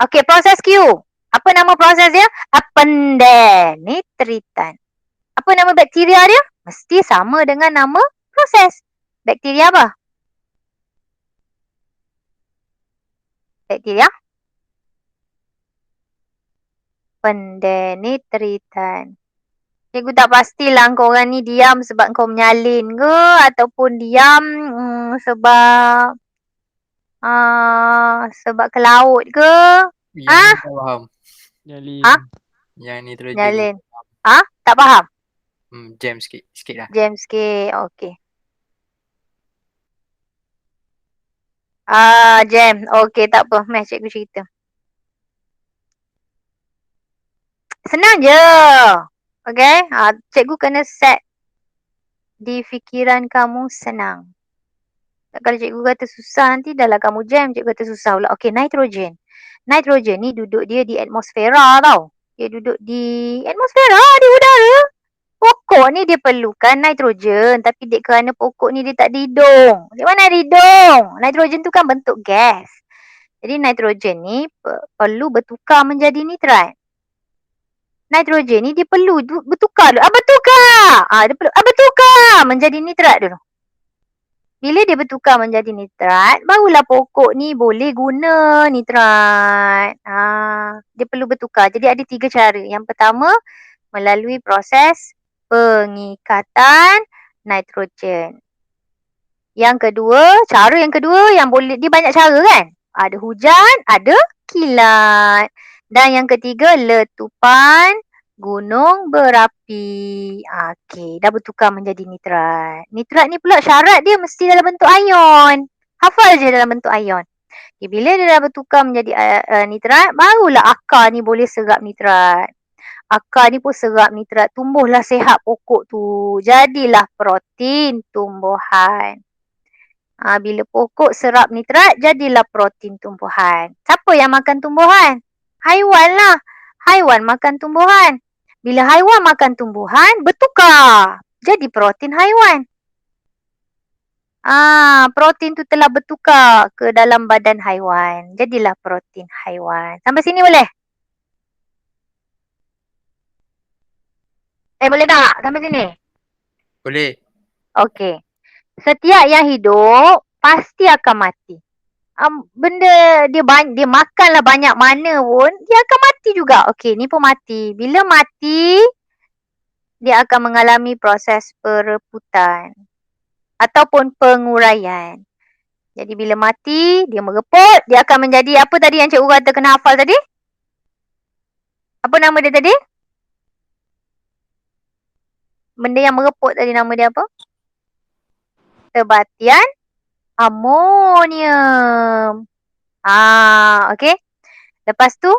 Okey, proses Q. Apa nama proses dia? Pendenitritan. Apa nama bakteria dia? Mesti sama dengan nama proses. Bakteria apa? Bakteria pendenitritan. Cikgu tak pastilah korang ni diam sebab kau menyalin ke ataupun diam sebab ke laut ke? Yang tak faham. Nyalin. Yang nitrogen. Nyalin. Tak faham? Jam sikit lah. Jam sikit. Okey. Jam. Okey, tak apa. Meh cikgu cerita. Senang je. Okey. Cikgu kena set di fikiran kamu senang. Kalau cikgu kata susah nanti dah lah kamu jam, cikgu kata susah pula. Okey, nitrogen. Nitrogen ni duduk dia di atmosfera tau. Dia duduk di atmosfera, di udara. Pokok ni dia perlukan nitrogen. Tapi kerana pokok ni dia tak ada hidung. Di mana ada hidung? Nitrogen tu kan bentuk gas. Jadi nitrogen ni perlu bertukar menjadi nitrat. Nitrogen ni dia perlu bertukar dulu. Dia perlu bertukar menjadi nitrat dulu. Bila dia bertukar menjadi nitrat, barulah pokok ni boleh guna nitrat. Dia perlu bertukar. Jadi ada 3 cara. Yang pertama, melalui proses pengikatan nitrogen. Cara yang kedua yang boleh, dia banyak cara kan? Ada hujan, ada kilat. Dan yang ketiga, letupan gunung berapi. Okey, dah bertukar menjadi nitrat. Nitrat ni pula syarat dia mesti dalam bentuk ion. Hafal je dalam bentuk ion. Okay, bila dia dah bertukar menjadi nitrat, barulah akar ni boleh serap nitrat. Akar ni pun serap nitrat. Tumbuhlah sehat pokok tu. Jadilah protein tumbuhan. Bila pokok serap nitrat, jadilah protein tumbuhan. Siapa yang makan tumbuhan? Haiwan lah. Haiwan makan tumbuhan. Bila haiwan makan tumbuhan, bertukar. Jadi protein haiwan. Protein tu telah bertukar ke dalam badan haiwan. Jadilah protein haiwan. Sampai sini boleh? Boleh tak? Sampai sini? Boleh. Okey. Setiap yang hidup pasti akan mati. Benda dia makanlah banyak mana pun, dia akan mati juga. Okey, ni pun mati. Bila mati, dia akan mengalami proses pereputan ataupun penguraian. Jadi bila mati, dia mereput, dia akan menjadi apa tadi yang cikgu kata kena hafal tadi? Apa nama dia tadi? Benda yang mereput tadi nama dia apa? Terbatian amonium. Okey. Lepas tu,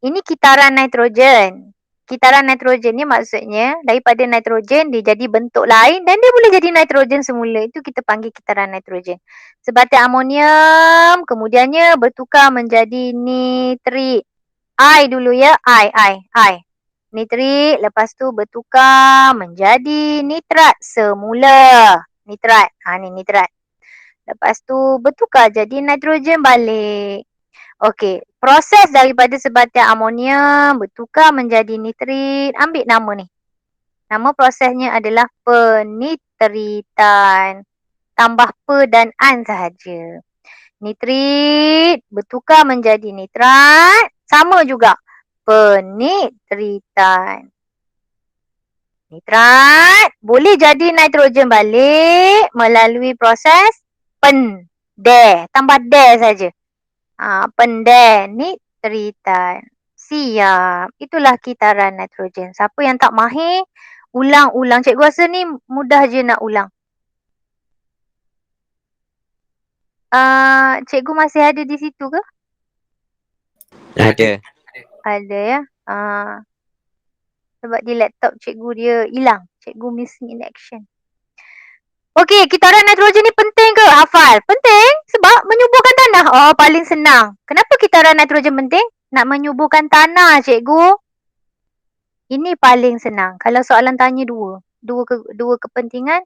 ini kitaran nitrogen. Kitaran nitrogen ni maksudnya daripada nitrogen dia jadi bentuk lain dan dia boleh jadi nitrogen semula. Itu kita panggil kitaran nitrogen. Sebatian amonium kemudiannya bertukar menjadi nitrit. I dulu ya. I. Nitrit lepas tu bertukar menjadi nitrat semula. Nitrat. Ni nitrat. Lepas tu bertukar jadi nitrogen balik. Okey, proses daripada sebatian amonium bertukar menjadi nitrit. Ambil nama ni. Nama prosesnya adalah penitritan. Tambah pe dan an sahaja. Nitrit bertukar menjadi nitrat. Sama juga. Penitritan. Nitrat boleh jadi nitrogen balik melalui proses pendeh. Tambah deh saja. Pendeh nitritan. Siap. Itulah kitaran nitrogen. Siapa yang tak mahir, ulang-ulang. Cikgu rasa ni mudah je nak ulang. Cikgu masih ada di situ ke? Ada. Ada ya. Sebab di laptop cikgu dia hilang. Cikgu missing in action. Okey, kitaran nitrogen ni penting ke? Hafal. Penting sebab menyuburkan tanah. Paling senang. Kenapa kitaran nitrogen penting? Nak menyuburkan tanah, cikgu. Ini paling senang. Kalau soalan tanya dua kepentingan,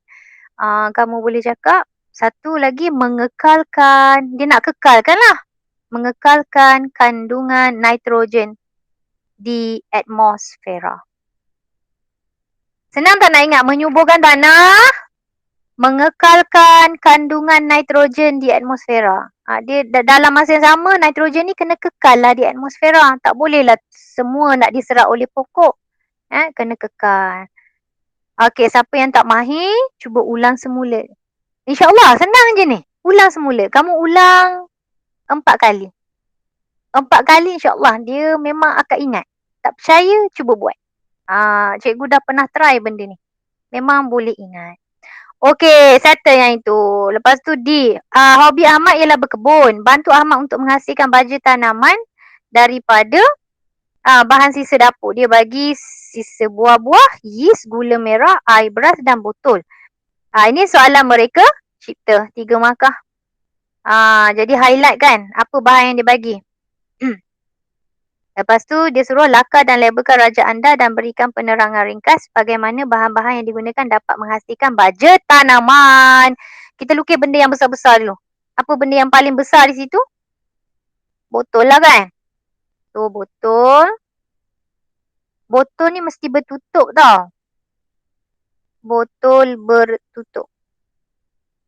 kamu boleh cakap. Satu lagi mengekalkan. Dia nak kekalkan lah. Mengekalkan kandungan nitrogen di atmosfera. Senang tak nak ingat? Menyuburkan tanah, mengekalkan kandungan nitrogen di atmosfera. Dia dalam masa yang sama, nitrogen ni kena kekal lah di atmosfera. Tak bolehlah semua nak diserap oleh pokok. Kena kekal. Okey, siapa yang tak mahir, cuba ulang semula. InsyaAllah, senang je ni. Ulang semula. Kamu ulang 4 kali. 4 kali insyaAllah dia memang akan ingat. Tak percaya, cuba buat. Cikgu dah pernah try benda ni. Memang boleh ingat. Okey, settle yang itu. Lepas tu D. Hobi Ahmad ialah berkebun. Bantu Ahmad untuk menghasilkan baja tanaman daripada bahan sisa dapur. Dia bagi sisa buah-buah, yeast, gula merah, air beras dan botol. Ini soalan mereka cipta. 3 markah. Jadi highlight kan apa bahan yang dia bagi. Lepas tu dia suruh lakar dan labelkan raja anda dan berikan penerangan ringkas bagaimana bahan-bahan yang digunakan dapat menghasilkan baja tanaman. Kita lukis benda yang besar-besar dulu. Apa benda yang paling besar di situ? Botol lah kan? Tu botol. Botol ni mesti bertutup tau. Botol bertutup.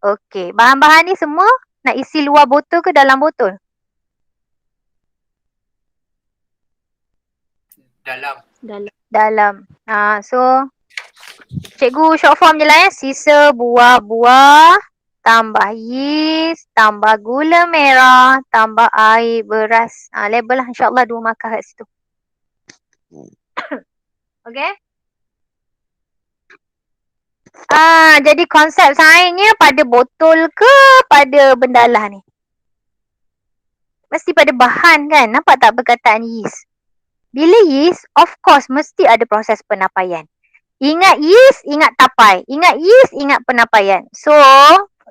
Okey, bahan-bahan ni semua nak isi luar botol ke dalam botol? Dalam. So cikgu short form je lah ya. Sisa buah-buah, tambah yeast, tambah gula merah, tambah air beras. Label lah insyaAllah 2 markah kat situ. Okay. Jadi konsep sainsnya pada botol ke pada bendalah ni? Mesti pada bahan kan? Nampak tak perkataan yeast? Bila yeast, of course mesti ada proses penapaian. Ingat yeast, ingat tapai. Ingat yeast, ingat penapaian. So,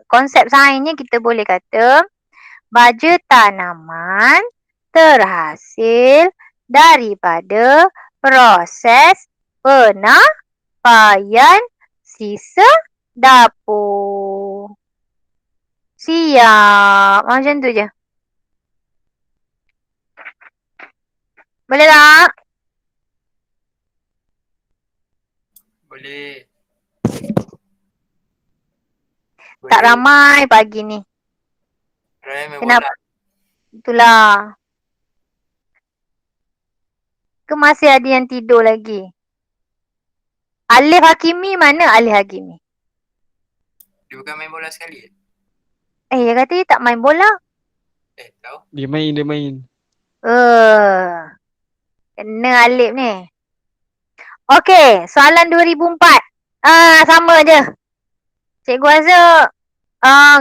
konsep sainsnya kita boleh kata baja tanaman terhasil daripada proses penapaian sisa dapur. Siap. Macam tu je. Boleh tak? Boleh. Tak ramai pagi ni. Ramai main Kenapa? bola. Itulah. Ke masih ada yang tidur lagi? Alif Hakimi mana Alif Hakimi? Dia bukan main bola sekali. Dia kata dia tak main bola. Tahu? Dia main. Kena Alif ni. Okey, soalan 2004. Sama je. Cikgu rasa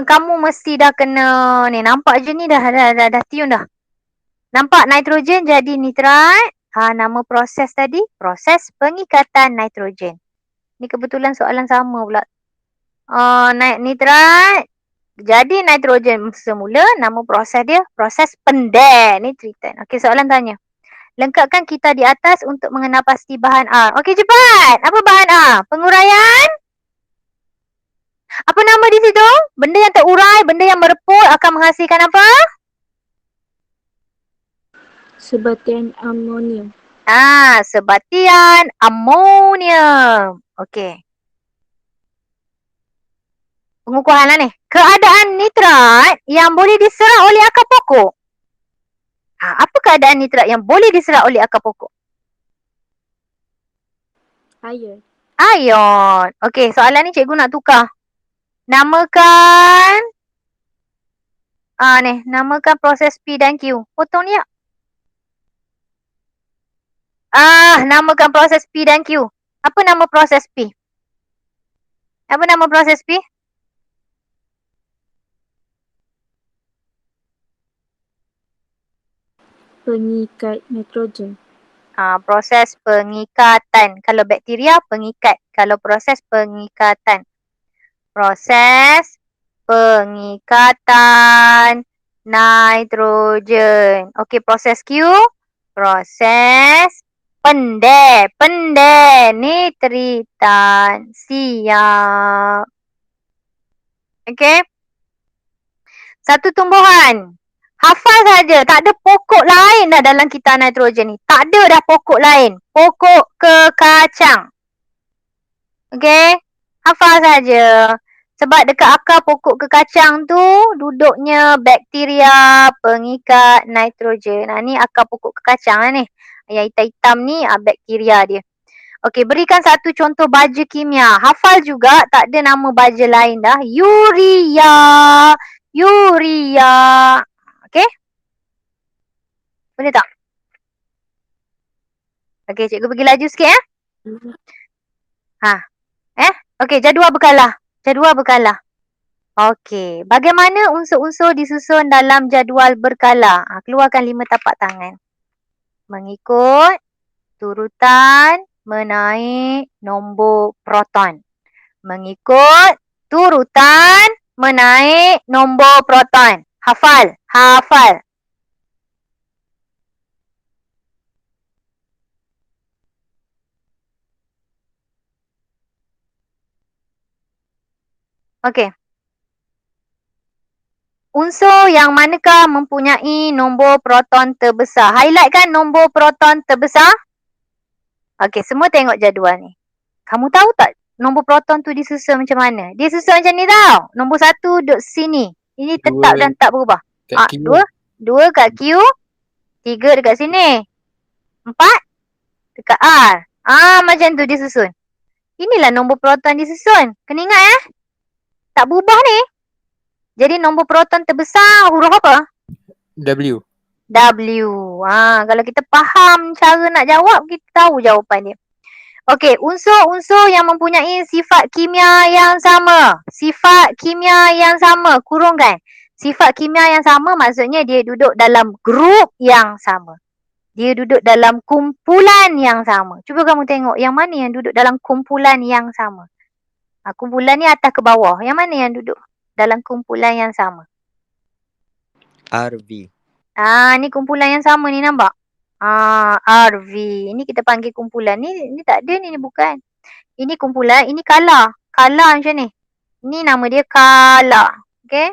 kamu mesti dah kena ni. Nampak je ni dah tiun dah. Nampak nitrogen jadi nitrat. Nama proses tadi, proses pengikatan nitrogen. Ni kebetulan soalan sama pula. Nitrat jadi nitrogen semula, nama proses dia proses pendetritan. Okey, soalan tanya. Lengkapkan kita di atas untuk mengenal pasti bahan A. Okey, cepat. Apa bahan A? Penguraian? Apa nama di situ? Benda yang terurai, benda yang mereput akan menghasilkan apa? Sebatian amonium. Sebatian amonium. Okey. Pengukuhan lah ni. Keadaan nitrat yang boleh diserap oleh akar pokok. Apa keadaan nitrat yang boleh diserap oleh akar pokok? Iron. Ion. Okey, soalan ni cikgu nak tukar. Namakan namakan proses P dan Q. Potong ni tak? Namakan proses P dan Q. Apa nama proses P? Apa nama proses P? Pengikat nitrogen. Proses pengikatan. Kalau bakteria, pengikat. Kalau proses pengikatan. Proses pengikatan nitrogen. Okey, proses Q. Proses pendetritan. Siap. Okey. Satu tumbuhan. Hafal saja. Tak ada pokok lain dah dalam kita nitrogen ni. Tak ada dah pokok lain. Pokok kekacang. Okey. Hafal saja. Sebab dekat akar pokok kekacang tu duduknya bakteria pengikat nitrogen. Ni akar pokok kekacang lah ni. Yang hitam-hitam ni bakteria dia. Okey, berikan satu contoh baja kimia. Hafal juga, tak ada nama baja lain dah. Urea. Okey? Boleh tak? Okey, cikgu pergi laju sikit ya. Okey, jadual berkala. Okey, bagaimana unsur-unsur disusun dalam jadual berkala? Keluarkan 5 tapak tangan. Mengikut turutan menaik nombor proton. Mengikut turutan menaik nombor proton. Hafal. Okey. Unsur yang manakah mempunyai nombor proton terbesar? Highlightkan nombor proton terbesar. Okey, semua tengok jadual ni. Kamu tahu tak nombor proton tu disusun macam mana? Dia susun macam ni tau. Nombor 1 duduk sini. Ini tetap dan tak berubah. 2 kat Q. 3 dekat sini. 4 dekat R. Macam tu disusun. Inilah nombor proton disusun. Kena ingat tak berubah ni. Jadi nombor proton terbesar huruf apa? W. Kalau kita faham cara nak jawab, kita tahu jawapan dia. Okey, unsur-unsur yang mempunyai sifat kimia yang sama. Kurungkan. Sifat kimia yang sama maksudnya dia duduk dalam grup yang sama. Dia duduk dalam kumpulan yang sama. Cuba kamu tengok yang mana yang duduk dalam kumpulan yang sama. Kumpulan ni atas ke bawah. Yang mana yang duduk dalam kumpulan yang sama? RV. Ni kumpulan yang sama ni, nampak? RV. Ini kita panggil kumpulan. Ni tak ada ni bukan. Ini kumpulan, ini kala. Kala macam ni. Ini nama dia kala. Okay?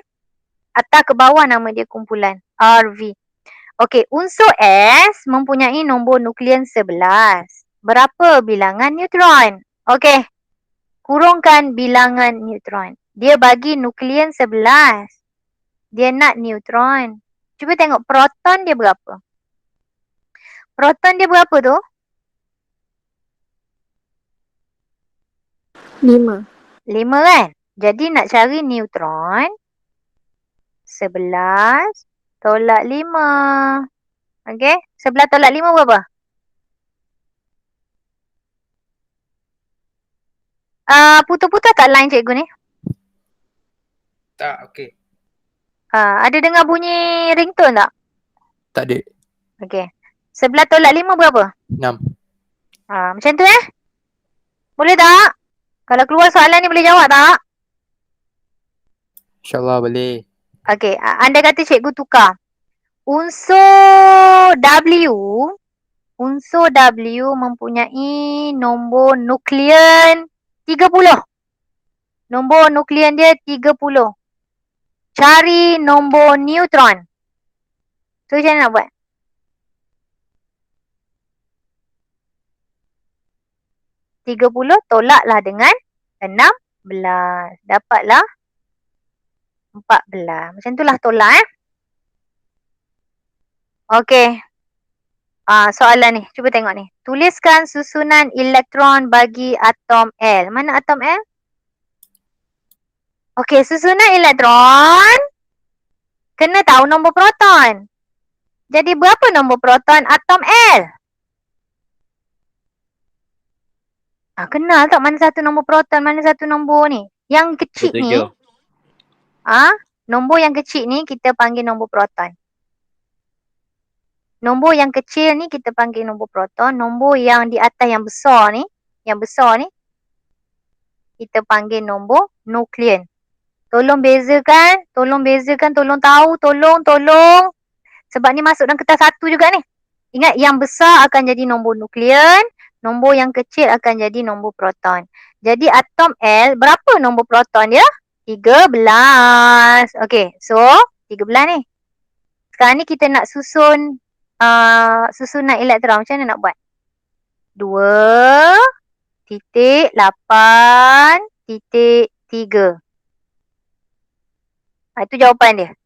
Atas ke bawah nama dia kumpulan. RV. Okey, unsur S mempunyai nombor nukleon 11. Berapa bilangan neutron? Okey. Kurungkan bilangan neutron. Dia bagi nukleon 11. Dia nak neutron. Cuba tengok proton dia berapa. Proton dia berapa tu? 5. 5 kan? Jadi nak cari neutron. 11 tolak 5. Okey? 11 tolak 5 berapa? Putus-putus tak line cikgu ni? Tak, okey. Ada dengar bunyi ringtone tak? Tak ada. Okey. 11 tolak 5 berapa? 6. Macam tu Boleh tak? Kalau keluar soalan ni boleh jawab tak? InsyaAllah boleh. Okey. Anda kata cikgu tukar. Unsur W mempunyai nombor nukleon 30. Nombor nukleon dia 30. Cari nombor neutron. So macam mana nak buat? Tolaklah dengan 16. Dapatlah 14. Macam itulah tolak Okey. Soalan ni. Cuba tengok ni. Tuliskan susunan elektron bagi atom L. Mana atom L? Okey, susunan elektron kena tahu nombor proton. Jadi berapa nombor proton atom L? Kenal tak mana satu nombor proton, mana satu nombor ni? Yang kecil ni. Nombor yang kecil ni kita panggil nombor proton. Nombor yang kecil ni kita panggil nombor proton. Nombor yang di atas yang besar ni, kita panggil nombor nukleon. Tolong bezakan, tolong tahu, tolong. Sebab ni masuk dalam kertas satu juga ni. Ingat, yang besar akan jadi nombor nukleon, nombor yang kecil akan jadi nombor proton. Jadi atom L, berapa nombor proton dia? 13. Okey, so 13 ni. Sekarang ni kita nak susun susunan elektron. Macam mana nak buat? 2.8.3. Itu jawapan dia.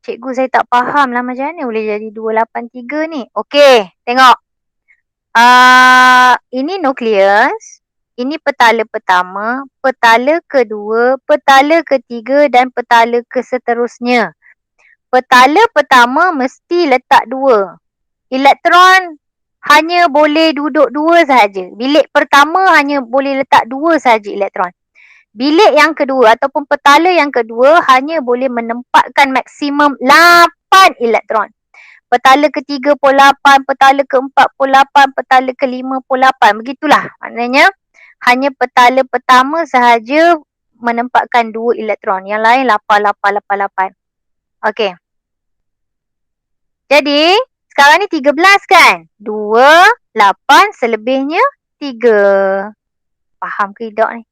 Cikgu saya tak faham lah macam mana boleh jadi 283 ni. Okey, tengok. Ini nukleus. Ini petala pertama, petala kedua, petala ketiga dan petala keseterusnya. Petala pertama mesti letak 2. Elektron hanya boleh duduk 2 sahaja. Bilik pertama hanya boleh letak 2 sahaja elektron. Bilik yang kedua ataupun petala yang kedua hanya boleh menempatkan maksimum 8 elektron. Petala ketiga pun 8, petala keempat pun 8, petala kelima pun 8. Begitulah. Maknanya hanya petala pertama sahaja menempatkan 2 elektron. Yang lain 8. Okey. Jadi, sekarang ni 13 kan? 2, 8 selebihnya 3. Faham ke tidak ni?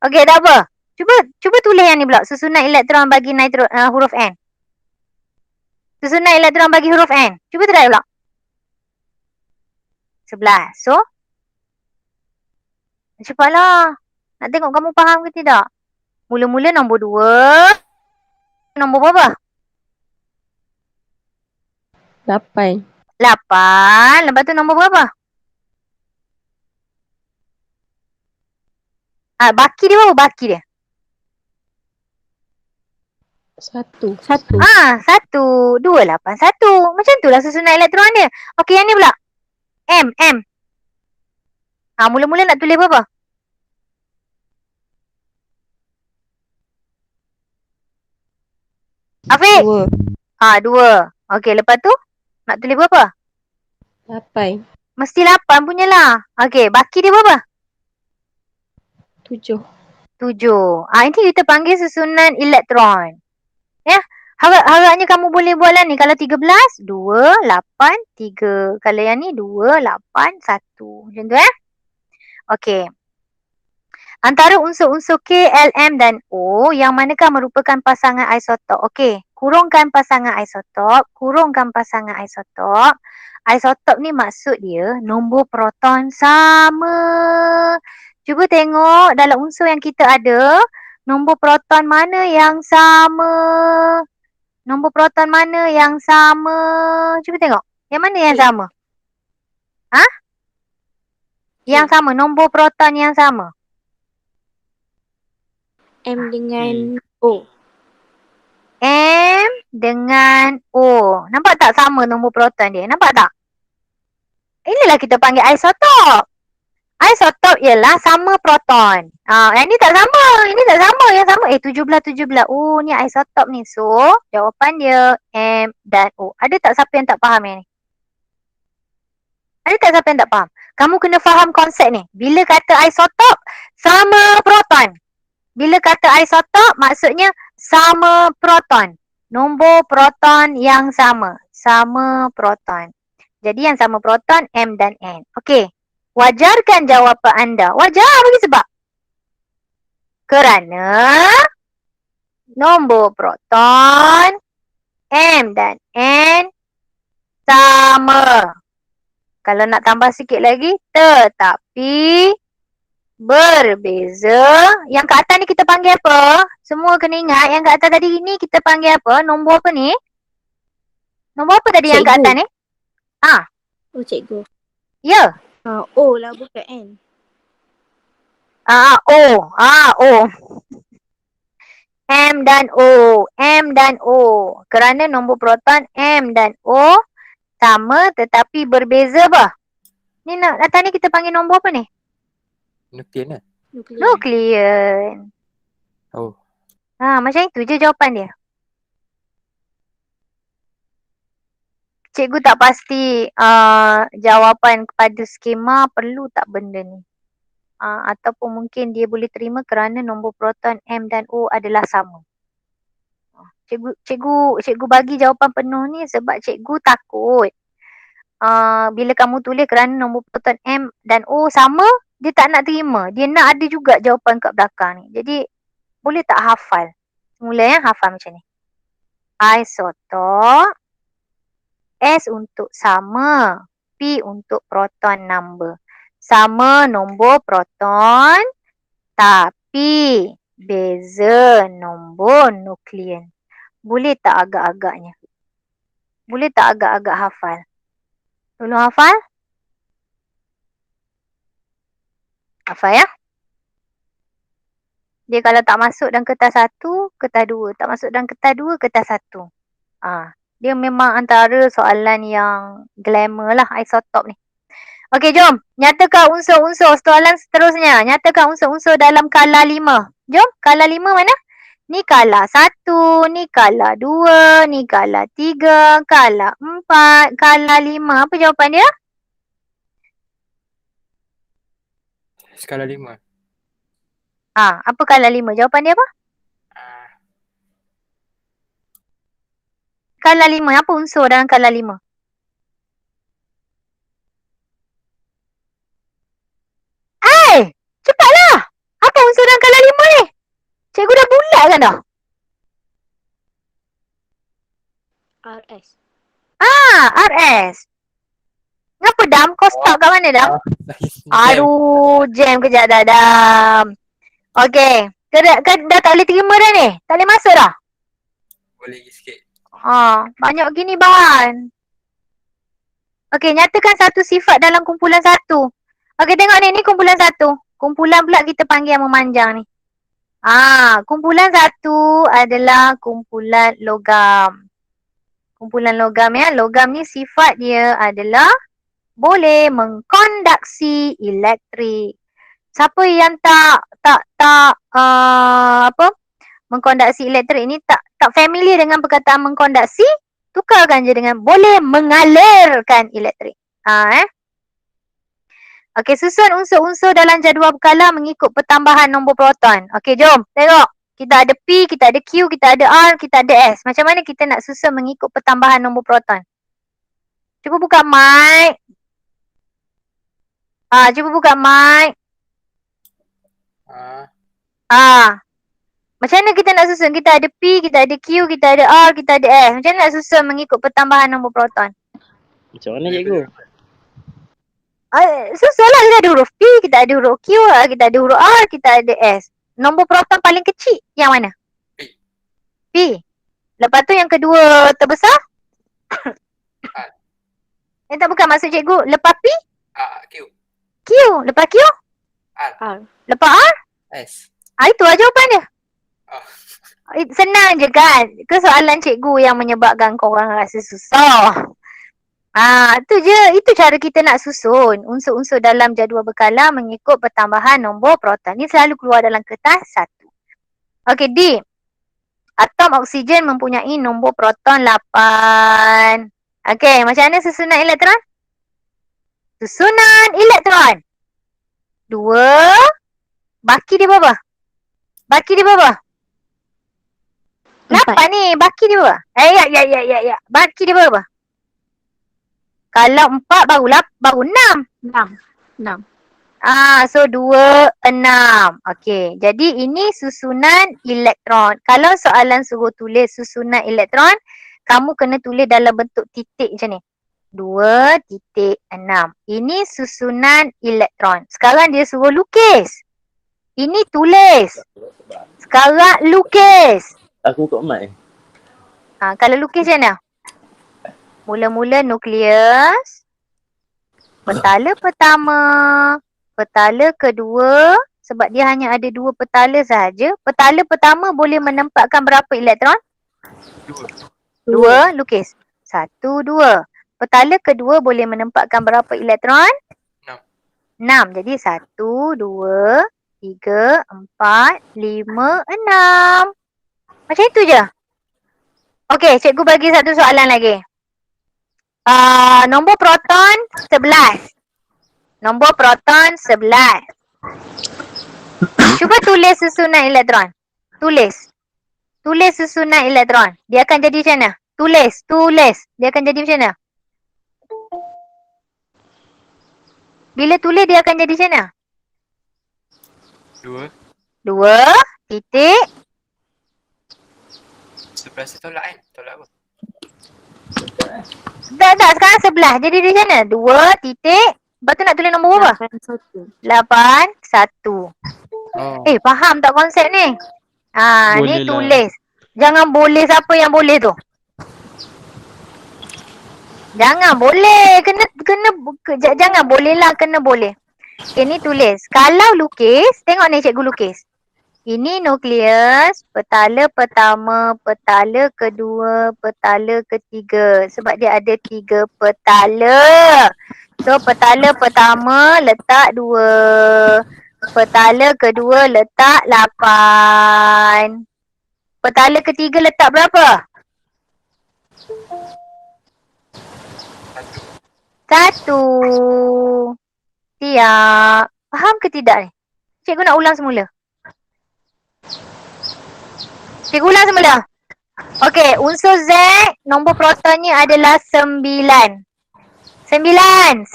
Okey, tak apa. Cuba tulis yang ni pula. Susunan elektron bagi huruf N. Susunan elektron bagi huruf N. Cuba try pula. 11. So, cepatlah. Nak tengok kamu faham ke tidak? Mula-mula nombor 2. Nombor berapa? 8. 8. Lepas tu nombor berapa? Baki dia berapa? Baki dia? 1. 1. 2, 8, 1. Macam tu lah susunan elektron dia. Okey, yang ni pula. M. Mula-mula nak tulis berapa? Afiq? 2. 2. Okey, lepas tu? Nak tulis berapa? 8. Mesti 8 punyalah. Okey, baki dia berapa? 7. 7. Ini kita panggil susunan elektron. Ya. Harapnya kamu boleh buat lah ni. Kalau 13, 2, 8, 3. Kalau yang ni 2, 8, 1. Macam tu Okey. Antara unsur-unsur K, L, M dan O yang manakah merupakan pasangan isotop? Okey, kurungkan pasangan isotop, kurungkan pasangan isotop. Isotop ni maksud dia nombor proton sama. Cuba tengok dalam unsur yang kita ada, nombor proton mana yang sama? Nombor proton mana yang sama? Cuba tengok. Yang mana yang sama? Yang sama, nombor proton yang sama. M dengan O. M dengan O. Nampak tak sama nombor proton dia? Nampak tak? Inilah kita panggil isotop. Isotop ialah sama proton. Yang ni tak sama. Ini tak sama. Yang sama 17. Oh, ni isotop ni. So, jawapan dia M dan O. Ada tak siapa yang tak faham yang ni? Ada tak siapa yang tak faham? Kamu kena faham konsep ni. Bila kata isotop, sama proton. Bila kata isotop, maksudnya sama proton. Nombor proton yang sama. Sama proton. Jadi yang sama proton M dan N. Okey. Wajarkan jawapan anda. Wajar bagi sebab. Kerana nombor proton M dan N sama. Kalau nak tambah sikit lagi, tetapi berbeza. Yang kat atas ni kita panggil apa? Semua kena ingat yang kat atas tadi ni kita panggil apa? Nombor apa ni? Nombor apa tadi yang kat atas ni? Oh, cikgu. Ya. O lah, bukan N. O. O. M dan O. M dan O. Kerana nombor proton M dan O sama tetapi berbeza apa? Ni nak atas ni kita panggil nombor apa ni? Nukleon lah. Nukleon. Oh. Macam itu je jawapan dia. Cikgu tak pasti jawapan kepada skema perlu tak benda ni. Ataupun mungkin dia boleh terima kerana nombor proton M dan O adalah sama. Cikgu bagi jawapan penuh ni sebab cikgu takut. Bila kamu tulis kerana nombor proton M dan O sama, dia tak nak terima. Dia nak ada juga jawapan kat belakang ni. Jadi, boleh tak hafal? Mula hafal macam ni. Isotop. S untuk sama. P untuk proton number. Sama nombor proton, tapi beza nombor nukleon. Boleh tak agak-agaknya? Boleh tak agak-agak hafal? Tolong hafal? Hafal ya? Dia kalau tak masuk dalam kertas 1, kertas 2. Tak masuk dalam kertas 2, kertas 1. Dia memang antara soalan yang glamour lah isotop ni. Okey, jom. Nyatakan unsur-unsur soalan seterusnya. Nyatakan unsur-unsur dalam kala 5. Jom, kala 5 mana? Ni kala 1, ni kala 2, ni kala 3, kala 4, kala 5. Apa jawapan dia? Skala 5. Apa kala 5? Jawapan dia apa? Kala 5. Apa unsur dalam kala 5? Cepatlah! Apa unsur dalam kala 5 ni? Cikgu dah bulat kan dah? RS. RS. Kenapa Dam? Kau stop kat mana Dam? Aduh, jam kejap dah Dam. Okey. Kau dah tak boleh terima dah ni? Tak boleh masuk dah? Boleh lagi sikit. Banyak gini bahan. Okey, nyatakan satu sifat dalam kumpulan 1. Okey, tengok ni kumpulan 1. Kumpulan pula kita panggil yang memanjang ni. Kumpulan 1 adalah kumpulan logam. Kumpulan logam ya. Logam ni sifat dia adalah boleh mengkonduksi elektrik. Siapa yang mengkonduksi elektrik ni tak familiar dengan perkataan mengkonduksi, tukarkan je dengan boleh mengalirkan elektrik. Okey, susun unsur-unsur dalam jadual berkala mengikut pertambahan nombor proton. Okey, jom tengok. Kita ada P, kita ada Q, kita ada R, kita ada S. Macam mana kita nak susun mengikut pertambahan nombor proton? Cuba buka mic. Cuba buka mic. Macam mana kita nak susun? Kita ada P, kita ada Q, kita ada R, kita ada S. Macam mana nak susun mengikut pertambahan nombor proton? Macam mana cikgu? Susun lah, kita ada huruf P, kita ada huruf Q, kita ada huruf R, kita ada S. Nombor proton paling kecil yang mana? P. Lepas tu yang kedua terbesar? Tak bukan maksud cikgu. Lepas P? Q. Q. Lepas Q? R. Lepas R? S. Itu lah jawapan dia. Senang je kan? Ke soalan cikgu yang menyebabkan korang rasa susah? Tu je. Itu cara kita nak susun unsur-unsur dalam jadual berkala mengikut pertambahan nombor proton. Ni selalu keluar dalam kertas 1. Okey, D. Atom oksigen mempunyai nombor proton 8. Okey, macam mana susunan elektron? Susunan elektron. 2. Baki dia berapa? Baki dia berapa? 8 ni. Baki dia berapa? Ya. Baki dia berapa? Kalau 4 baru 6. 6. So 2, 6. Okey. Jadi ini susunan elektron. Kalau soalan suruh tulis susunan elektron, kamu kena tulis dalam bentuk titik macam ni. 2.6. Ini susunan elektron. Sekarang dia suruh lukis. Ini tulis. Sekarang lukis. Aku buka mic. Kalau lukis macam mana? Mula-mula nukleus. Petala pertama. Petala kedua. Sebab dia hanya ada 2 petala sahaja. Petala pertama boleh menempatkan berapa elektron? 2. Lukis. 1, 2. Petala kedua boleh menempatkan berapa elektron? 6. Jadi 1, 2, 3, 4, 5, 6. Macam itu je. Okey, cikgu bagi satu soalan lagi. Nombor proton 11. Nombor proton 11. Cuba tulis susunan elektron. Tulis susunan elektron. Dia akan jadi macam mana? Tulis. Dia akan jadi macam mana? Bila tulis dia akan jadi macam mana? 2 titik. 11 tolak kan? Tolak apa? Tak. Sekarang 11. Jadi dia macam mana? 2 titik. Lepas tu nak tulis nombor berapa? 81. Faham tak konsep ni? Ni tulis. Jangan boleh siapa yang boleh tu. Jangan boleh. Jangan boleh lah. Kena boleh. Ni tulis. Kalau lukis. Tengok ni cikgu lukis. Ini nukleus. Petala pertama. Petala kedua. Petala ketiga. Sebab dia ada 3 petala. So petala pertama letak 2. Petala kedua letak 8. Petala ketiga letak berapa? 1. Siap. Faham ke tidak ni? Cikgu nak ulang semula. Cikgu ulang semula. Okey, unsur Z nombor protonnya adalah 9. 9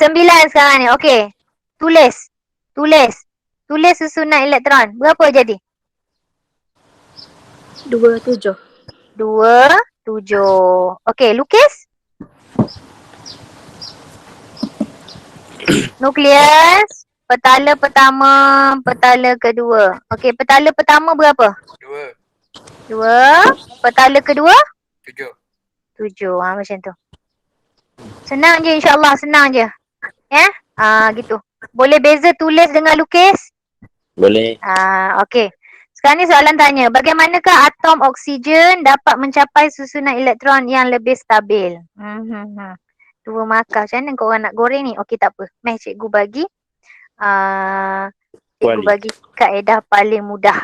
sekarang ni. Okey. Tulis susunan elektron. Berapa jadi? 27. 27. Okey, lukis. Nukleus. Petala pertama, petala kedua. Okey, petala pertama berapa? 2. Petala kedua? 7. Macam tu. Senang je insyaAllah, senang je. Ya? Gitu. Boleh beza tulis dengan lukis? Boleh. Okey. Sekarang ni soalan tanya. Bagaimanakah atom oksigen dapat mencapai susunan elektron yang lebih stabil? 2 markah. Macam mana korang nak goreng ni? Okey, tak apa. Cikgu bagi. Cikgu bagi kaedah paling mudah.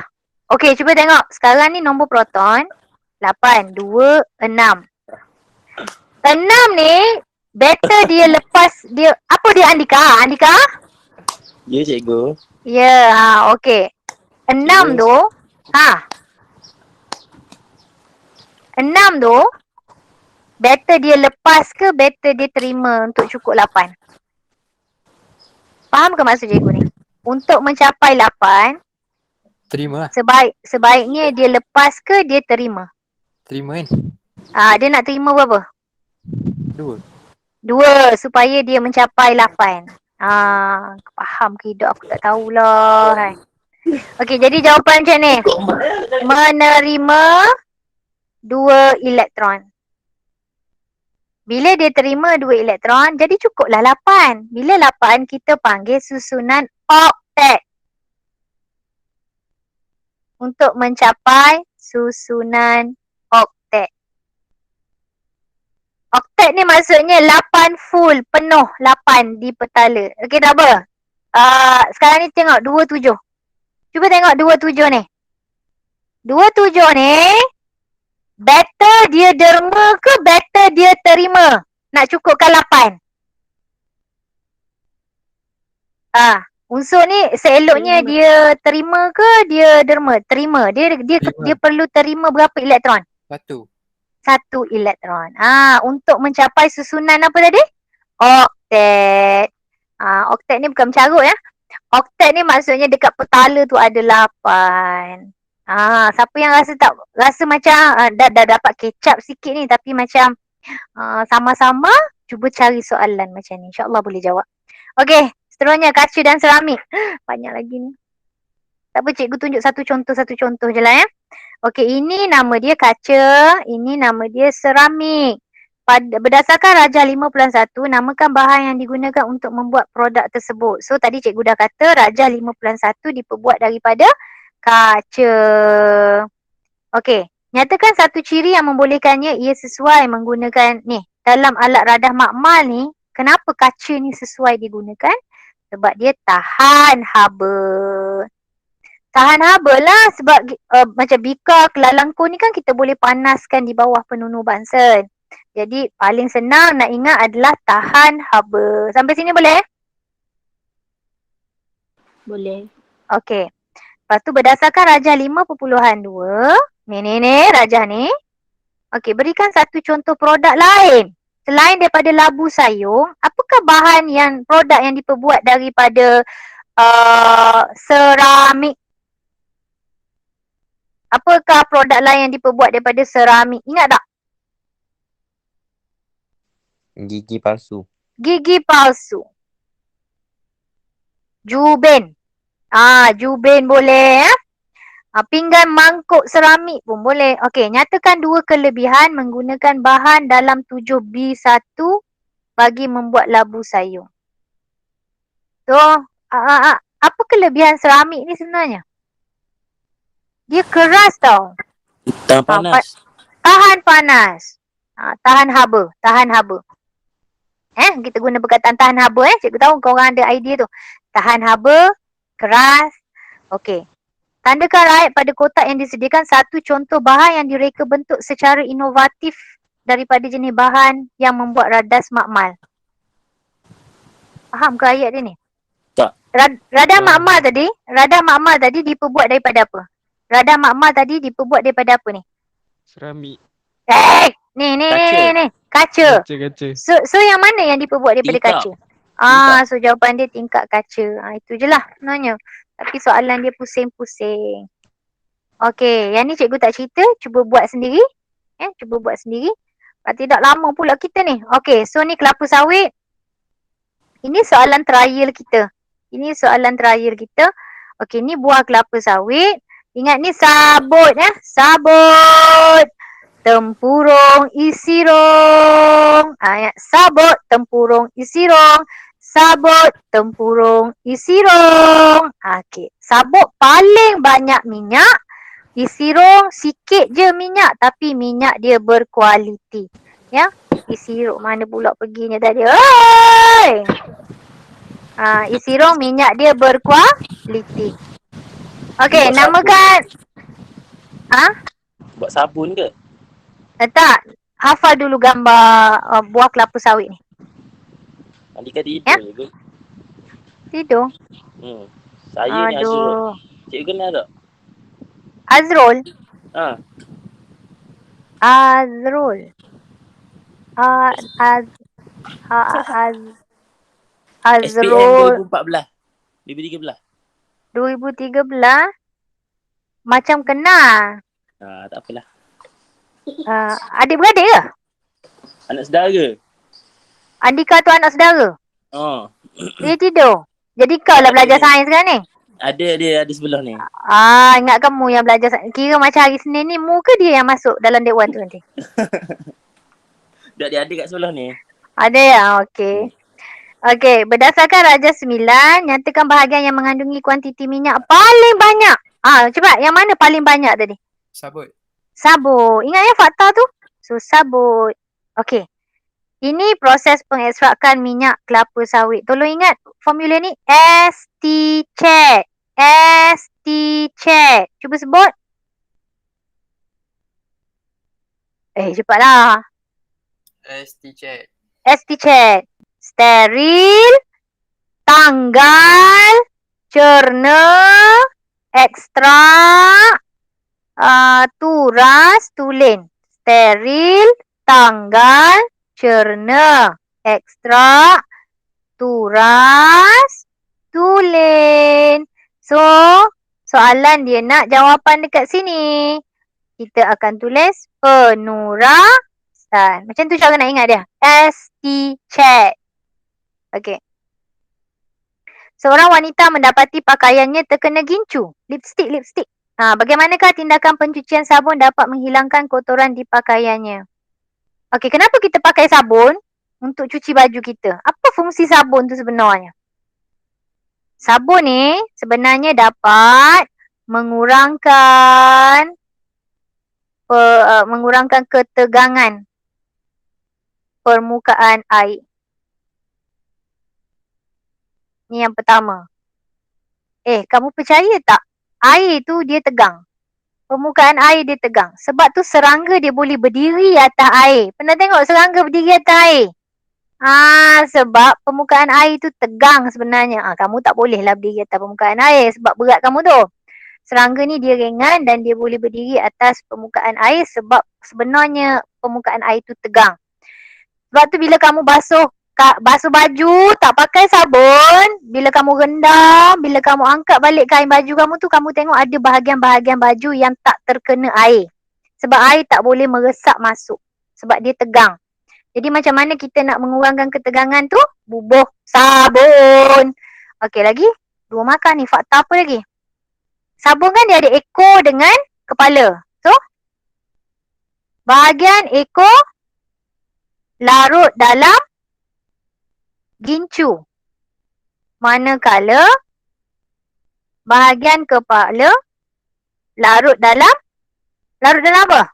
Okey, cuba tengok. Sekarang ni nombor proton 8, 2, 6. Enam ni better dia lepas dia apa dia Andika? Andika? Ya cikgu. Ya, okey. Enam Cikgu. tu, enam tu better dia lepas ke better dia terima untuk cukup 8? Faham ke maksud cikgu ni? Untuk mencapai 8, Terima lah. sebaiknya dia lepas ke dia terima? Terima kan? Dia nak terima berapa? 2. 2 supaya dia mencapai 8. Faham ke hidup aku tak tahulah. Hai. Okey, jadi jawapan macam ni. Menerima 2 elektron. Bila dia terima 2 elektron, jadi cukuplah 8. Bila 8, kita panggil susunan oktet. Untuk mencapai susunan oktet. Oktet ni maksudnya 8 full, penuh 8 di petala. Okey, tak apa. Sekarang ni tengok 27. Cuba tengok 27 ni. 27 ni, better dia derma ke better dia terima? Nak cukupkan 8. Unsur ni seeloknya dia terima ke dia derma? Terima. Dia perlu terima berapa elektron? 1. 1 elektron. Untuk mencapai susunan apa tadi? Oktet. Oktet ni bukan mencarut ya. Oktet ni maksudnya dekat petala tu ada 8. Siapa yang rasa macam dah dapat kecap sikit ni tapi macam sama-sama cuba cari soalan macam ni. InsyaAllah boleh jawab. Okey, seterusnya kaca dan seramik. Banyak lagi ni. Tak apa, cikgu tunjuk satu contoh je lah ya. Okey, ini nama dia kaca, ini nama dia seramik. Berdasarkan Rajah 5.1, namakan bahan yang digunakan untuk membuat produk tersebut. So, tadi cikgu dah kata Rajah 5.1 diperbuat daripada kaca. Okey, nyatakan satu ciri yang membolehkannya ia sesuai menggunakan ni. Dalam alat radah makmal ni, kenapa kaca ni sesuai digunakan? Sebab dia tahan haba. Tahan haba lah sebab macam bika, kelalangkung ni kan kita boleh panaskan di bawah penunuh bansen. Jadi paling senang nak ingat adalah tahan haba. Sampai sini boleh? Boleh. Okey. Lepas tu berdasarkan Rajah 5.2, ni Rajah ni. Okey, berikan satu contoh produk lain. Selain daripada labu sayur, apakah produk yang diperbuat daripada seramik? Apakah produk lain yang diperbuat daripada seramik? Ingat tak? Gigi palsu. Gigi palsu. Juben. Juben boleh ya. Pinggan mangkuk seramik pun boleh. Okey, nyatakan 2 kelebihan menggunakan bahan dalam 7B1 bagi membuat labu sayur. So, apa kelebihan seramik ni sebenarnya? Dia keras tau. Tahan panas. Tahan panas. Tahan haba. Kita guna perkataan tahan haba Cikgu tahu korang ada idea tu. Tahan haba, keras. Okey. Tandakan rakyat pada kotak yang disediakan satu contoh bahan yang direka bentuk secara inovatif daripada jenis bahan yang membuat radas makmal. Faham ke ayat dia ni? Tak. Radah makmal tadi diperbuat daripada apa? Radah makmal tadi diperbuat daripada apa ni? Seramik. Ni. Kaca. So yang mana yang diperbuat daripada tingkap. kaca? So jawapan dia tingkap kaca. Itu je lah sebenarnya. Tapi soalan dia pusing-pusing. Okey, yang ni cikgu tak cerita. Cuba buat sendiri. Cuba buat sendiri. Tidak lama pula kita ni. Okey, so ni kelapa sawit. Ini soalan trial kita. Okey, ni buah kelapa sawit. Ingat ni sabut Sabut. Tempurung isi rong. Sabut, tempurung isi rong. Sabut, tempurung isi rong. Okey, sabut paling banyak minyak. Isi rong sikit je minyak tapi minyak dia berkualiti. Ya, isi rong mana pula perginya tadi? Oi! Isi rong minyak dia berkualiti. Okey, namakan. Buat sabun ke? Tak. Hafal dulu gambar buah kelapa sawit ni. Andika tidur Ya? je kot. Tidur. Saya ni Azrul. Aduh. Cikgu kenal tak? Azrul. Ha. Azrul. Az Az Az SPM Azrul 2014. 2013. 2013 macam kenal. Tak apalah. Adik-beradik ke? Anak saudara. Andika tu anak saudara. Oh. Dia tidur. Jadi kau lah belajar sains kan ni? Ada sebelah ni. Ingat kamu yang belajar sains. Kira macam hari Senin ni, mu ke dia yang masuk dalam dewan tu nanti? Dia ada kat sebelah ni. Ada ya? Okey. Okey, berdasarkan Raja 9, nyatakan bahagian yang mengandungi kuantiti minyak paling banyak. Cepat, yang mana paling banyak tadi? Sabut. Sabut. Ingat ya fakta tu? So, sabut. Okey. Ini proses pengekstrakan minyak kelapa sawit. Tolong ingat formula ni. ST check. ST check. Cuba sebut. Cepatlah. ST check. ST check. Steril, tanggal, cerna, ekstrak, turas, tulen. Steril, tanggal, cerna, ekstrak, turas, tulen. So, soalan dia nak jawapan dekat sini. Kita akan tulis penurasan. Macam tu cara nak ingat dia. ST check. Okey. Seorang wanita mendapati pakaiannya terkena gincu. Lipstick. Bagaimanakah tindakan pencucian sabun dapat menghilangkan kotoran di pakaiannya? Okey, kenapa kita pakai sabun? Untuk cuci baju kita. Apa fungsi sabun tu sebenarnya? Sabun ni sebenarnya dapat mengurangkan ketegangan permukaan air. Ni yang pertama. Kamu percaya tak? Air tu dia tegang. Permukaan air dia tegang. Sebab tu serangga dia boleh berdiri atas air. Pernah tengok serangga berdiri atas air? Sebab permukaan air tu tegang sebenarnya. Kamu tak boleh lah berdiri atas permukaan air sebab berat kamu tu. Serangga ni dia ringan dan dia boleh berdiri atas permukaan air sebab sebenarnya permukaan air tu tegang. Sebab tu bila kamu basuh baju tak pakai sabun, bila kamu rendam, bila kamu angkat balik kain baju kamu tu, kamu tengok ada bahagian-bahagian baju yang tak terkena air. Sebab air tak boleh meresap masuk. Sebab dia tegang. Jadi macam mana kita nak mengurangkan ketegangan tu? Bubuh sabun. Okey, lagi 2 markah ni. Fakta apa lagi? Sabun kan dia ada ekor dengan kepala. So, bahagian ekor larut dalam gincu. Manakala bahagian kepala larut dalam apa?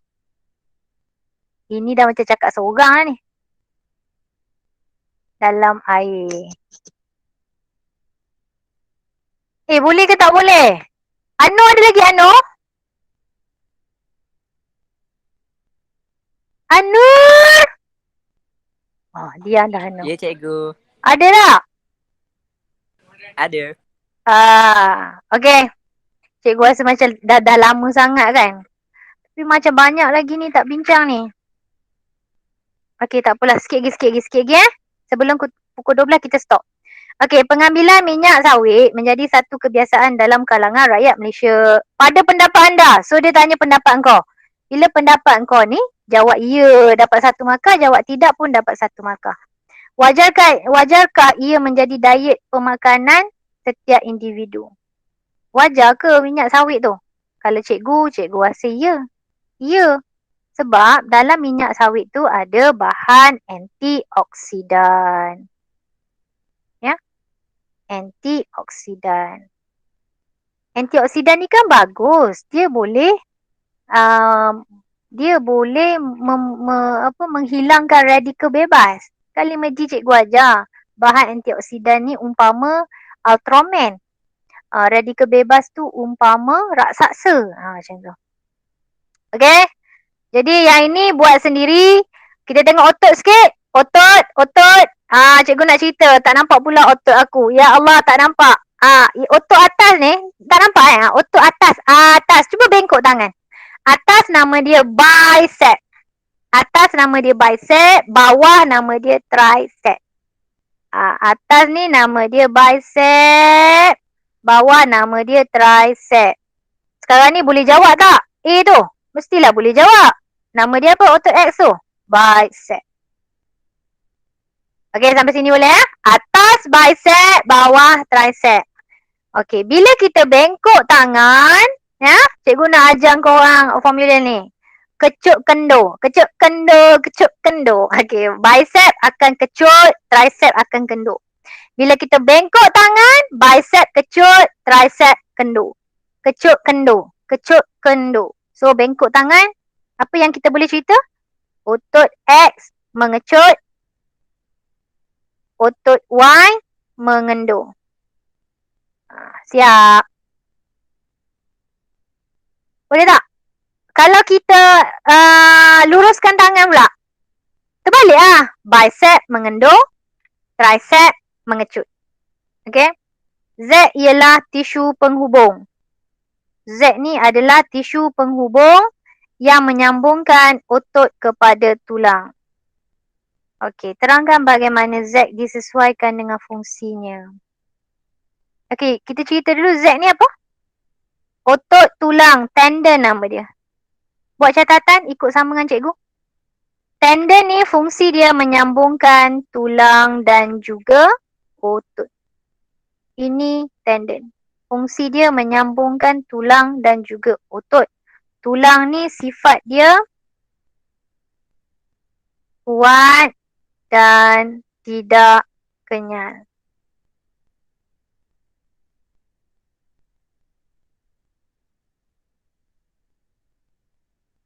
Ini dah macam cakap seorang lah ni. Dalam air. Boleh ke tak boleh? Anu ada lagi Anu? Anu! Dia dah Anu. Ya, cikgu. Ada tak? Ada. Okey. Cikgu rasa macam dah lama sangat kan? Tapi macam banyak lagi ni tak bincang ni. Okey, tak apalah. Sikit lagi. Sebelum pukul 12 kita stop. Okey, pengambilan minyak sawit menjadi satu kebiasaan dalam kalangan rakyat Malaysia. Pada pendapat anda. So, dia tanya pendapat kau. Bila pendapat kau ni, jawab ya dapat 1 markah, jawab tidak pun dapat 1 markah. Wajarkah ia menjadi diet pemakanan setiap individu? Wajar ke minyak sawit tu? Kalau cikgu rasa ya. Ya. Sebab dalam minyak sawit tu ada bahan antioksidan. Ya. Antioksidan. Antioksidan ni kan bagus. Dia boleh menghilangkan radikal bebas. Kali meji cikgu ajar. Bahan antioksidan ni umpama Ultraman. Radikal bebas tu umpama raksasa. Macam tu. Okey. Jadi yang ini buat sendiri. Kita tengok otot sikit. Otot. Cikgu nak cerita. Tak nampak pula otot aku. Ya Allah, tak nampak. Otot atas ni, tak nampak kan? Otot atas. Atas. Cuba bengkok tangan. Atas nama dia bicep. Bawah nama dia tricep. Atas ni nama dia bicep. Bawah nama dia tricep. Sekarang ni boleh jawab tak? A tu. Mestilah boleh jawab. Nama dia apa? Otot X tu. Bicep. Okey, sampai sini boleh Atas bicep, bawah tricep. Okey, bila kita bengkok tangan, ya, cikgu nak ajar korang formula ni. Kecut kendo. Okey, bicep akan kecut, tricep akan kendo. Bila kita bengkok tangan, bicep kecut, tricep kendo. Kecut kendo. So, bengkok tangan, apa yang kita boleh cerita? Otot X mengecut, otot Y mengendur. Siap. Boleh tak? Kalau kita luruskan tangan pula. Terbalik Bicep mengendur, tricep mengecut. Okay. Z ialah tisu penghubung. Z ni adalah tisu penghubung yang menyambungkan otot kepada tulang. Okey, terangkan bagaimana Z disesuaikan dengan fungsinya. Okey, kita cerita dulu Z ni apa? Otot tulang, tendon nama dia. Buat catatan, ikut sama dengan cikgu. Tendon ni fungsi dia menyambungkan tulang dan juga otot. Ini tendon. Fungsi dia menyambungkan tulang dan juga otot. Tulang ni sifat dia kuat dan tidak kenyal.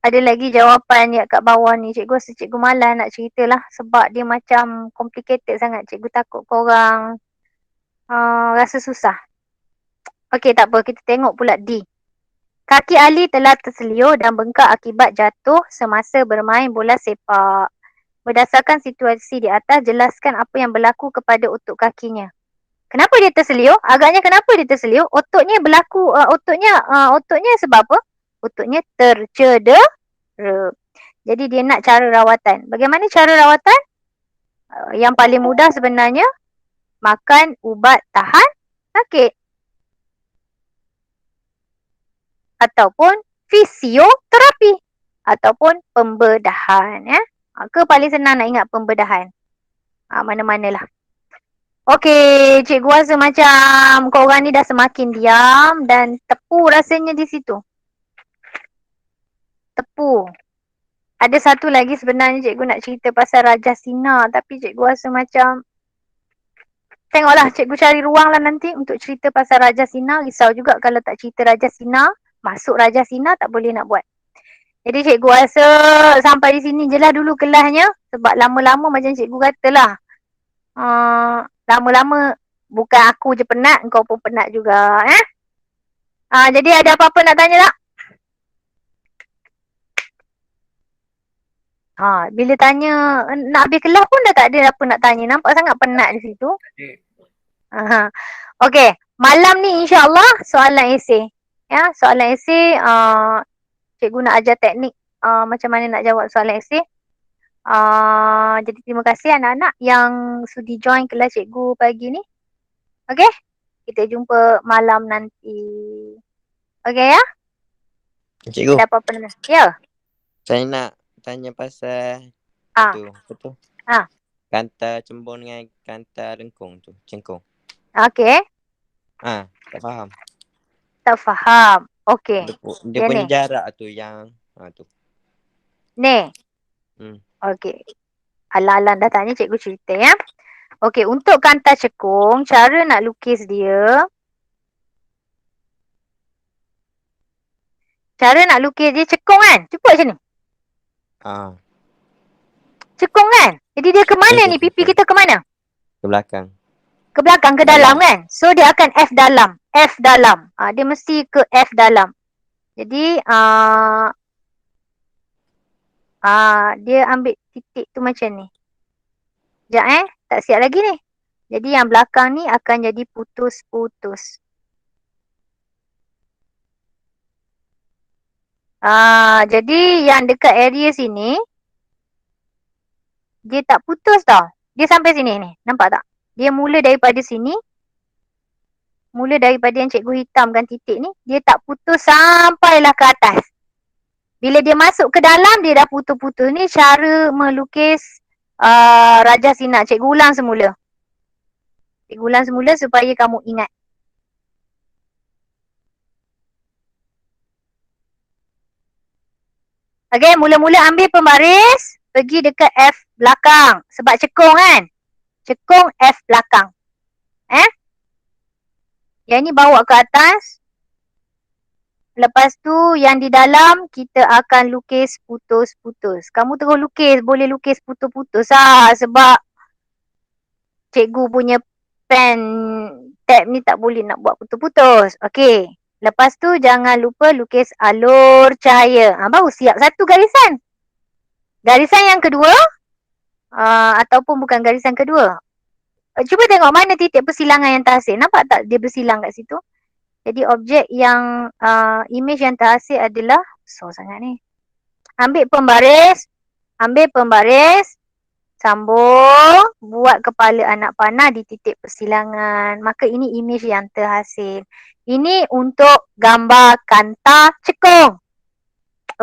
Ada lagi jawapan yang kat bawah ni. Cikgu rasa cikgu malas nak ceritalah sebab dia macam complicated sangat. Cikgu takut korang rasa susah. Okey, tak apa. Kita tengok pula D. Kaki Ali telah terselio dan bengkak akibat jatuh semasa bermain bola sepak. Berdasarkan situasi di atas, jelaskan apa yang berlaku kepada otot kakinya. Kenapa dia terselio? Agaknya kenapa dia terselio? Ototnya berlaku, ototnya sebab apa? Ototnya tercedera. Jadi dia nak cara rawatan. Bagaimana cara rawatan? Yang paling mudah sebenarnya, makan ubat tahan sakit. Ataupun fisioterapi. Ataupun pembedahan. Ke paling senang nak ingat pembedahan. Mana-manalah. Okey, cikgu rasa macam korang ni dah semakin diam dan tepu rasanya di situ. Tepu. Ada satu lagi sebenarnya cikgu nak cerita pasal Raja Sina, tapi cikgu rasa macam tengoklah, cikgu cari ruang lah nanti untuk cerita pasal Raja Sina. Risau juga kalau tak cerita Raja Sina, masuk Raja Sina tak boleh nak buat. Jadi cikgu rasa sampai di sini je lah dulu kelasnya. Sebab lama-lama macam cikgu katalah. Lama-lama bukan aku je penat, kau pun penat juga. Jadi ada apa-apa nak tanya tak? Bila tanya nak habis kelas pun dah tak ada apa nak tanya. Nampak sangat penat di situ. Okey, malam ni insya-Allah soalan esei. Ya, soalan esei cikgu nak ajar teknik macam mana nak jawab soalan esei. Jadi terima kasih anak-anak yang sudi join kelas cikgu pagi ni. Okey? Kita jumpa malam nanti. Okey ya? Cikgu. Ada apa-apa nak? Ya. Saya nak tanya pasal tu, betul? Kanta cembung dengan kanta lengkung tu, cengkung. Okey. Tak faham. Tak faham. Okey. Dia punya jarak tu yang tu. Ni. Okey. Alang-alang dah tanya, cikgu cerita ya. Okey, untuk kanta cekung, cara nak lukis dia. Cara nak lukis dia cekung kan? Cuba macam ni. Cekung kan? Jadi dia ke mana ni? Pipi kita ke mana? Ke belakang. Ke belakang, ke dalam kan? So dia akan F dalam. F dalam. Dia mesti ke F dalam. Jadi Dia ambil titik tu macam ni. Sekejap tak siap lagi ni. Jadi yang belakang ni akan jadi putus-putus. Jadi yang dekat area sini, dia tak putus tau. Dia sampai sini ni. Nampak tak? Dia mula daripada sini. Mula daripada yang cikgu hitamkan titik ni. Dia tak putus sampailah ke atas. Bila dia masuk ke dalam, dia dah putus-putus. Ni cara melukis Raja Sinar. Cikgu ulang semula. Cikgu ulang semula supaya kamu ingat. Okay, mula-mula ambil pembaris. Pergi dekat F belakang. Sebab cekung kan? Cekung F belakang. Yang ni bawa ke atas. Lepas tu yang di dalam kita akan lukis putus-putus. Kamu terus lukis. Boleh lukis putus-putus sebab cikgu punya pen tab ni tak boleh nak buat putus-putus. Okay. Lepas tu jangan lupa lukis alur cahaya. Baru siap satu garisan. Garisan yang kedua. Ataupun bukan garisan kedua. Cuba tengok mana titik persilangan yang terhasil. Nampak tak dia bersilang kat situ? Jadi objek yang image yang terhasil adalah besar sangat ni. Ambil pembaris. Sambung. Buat kepala anak panah di titik persilangan. Maka ini image yang terhasil. Ini untuk gambar kanta cekung.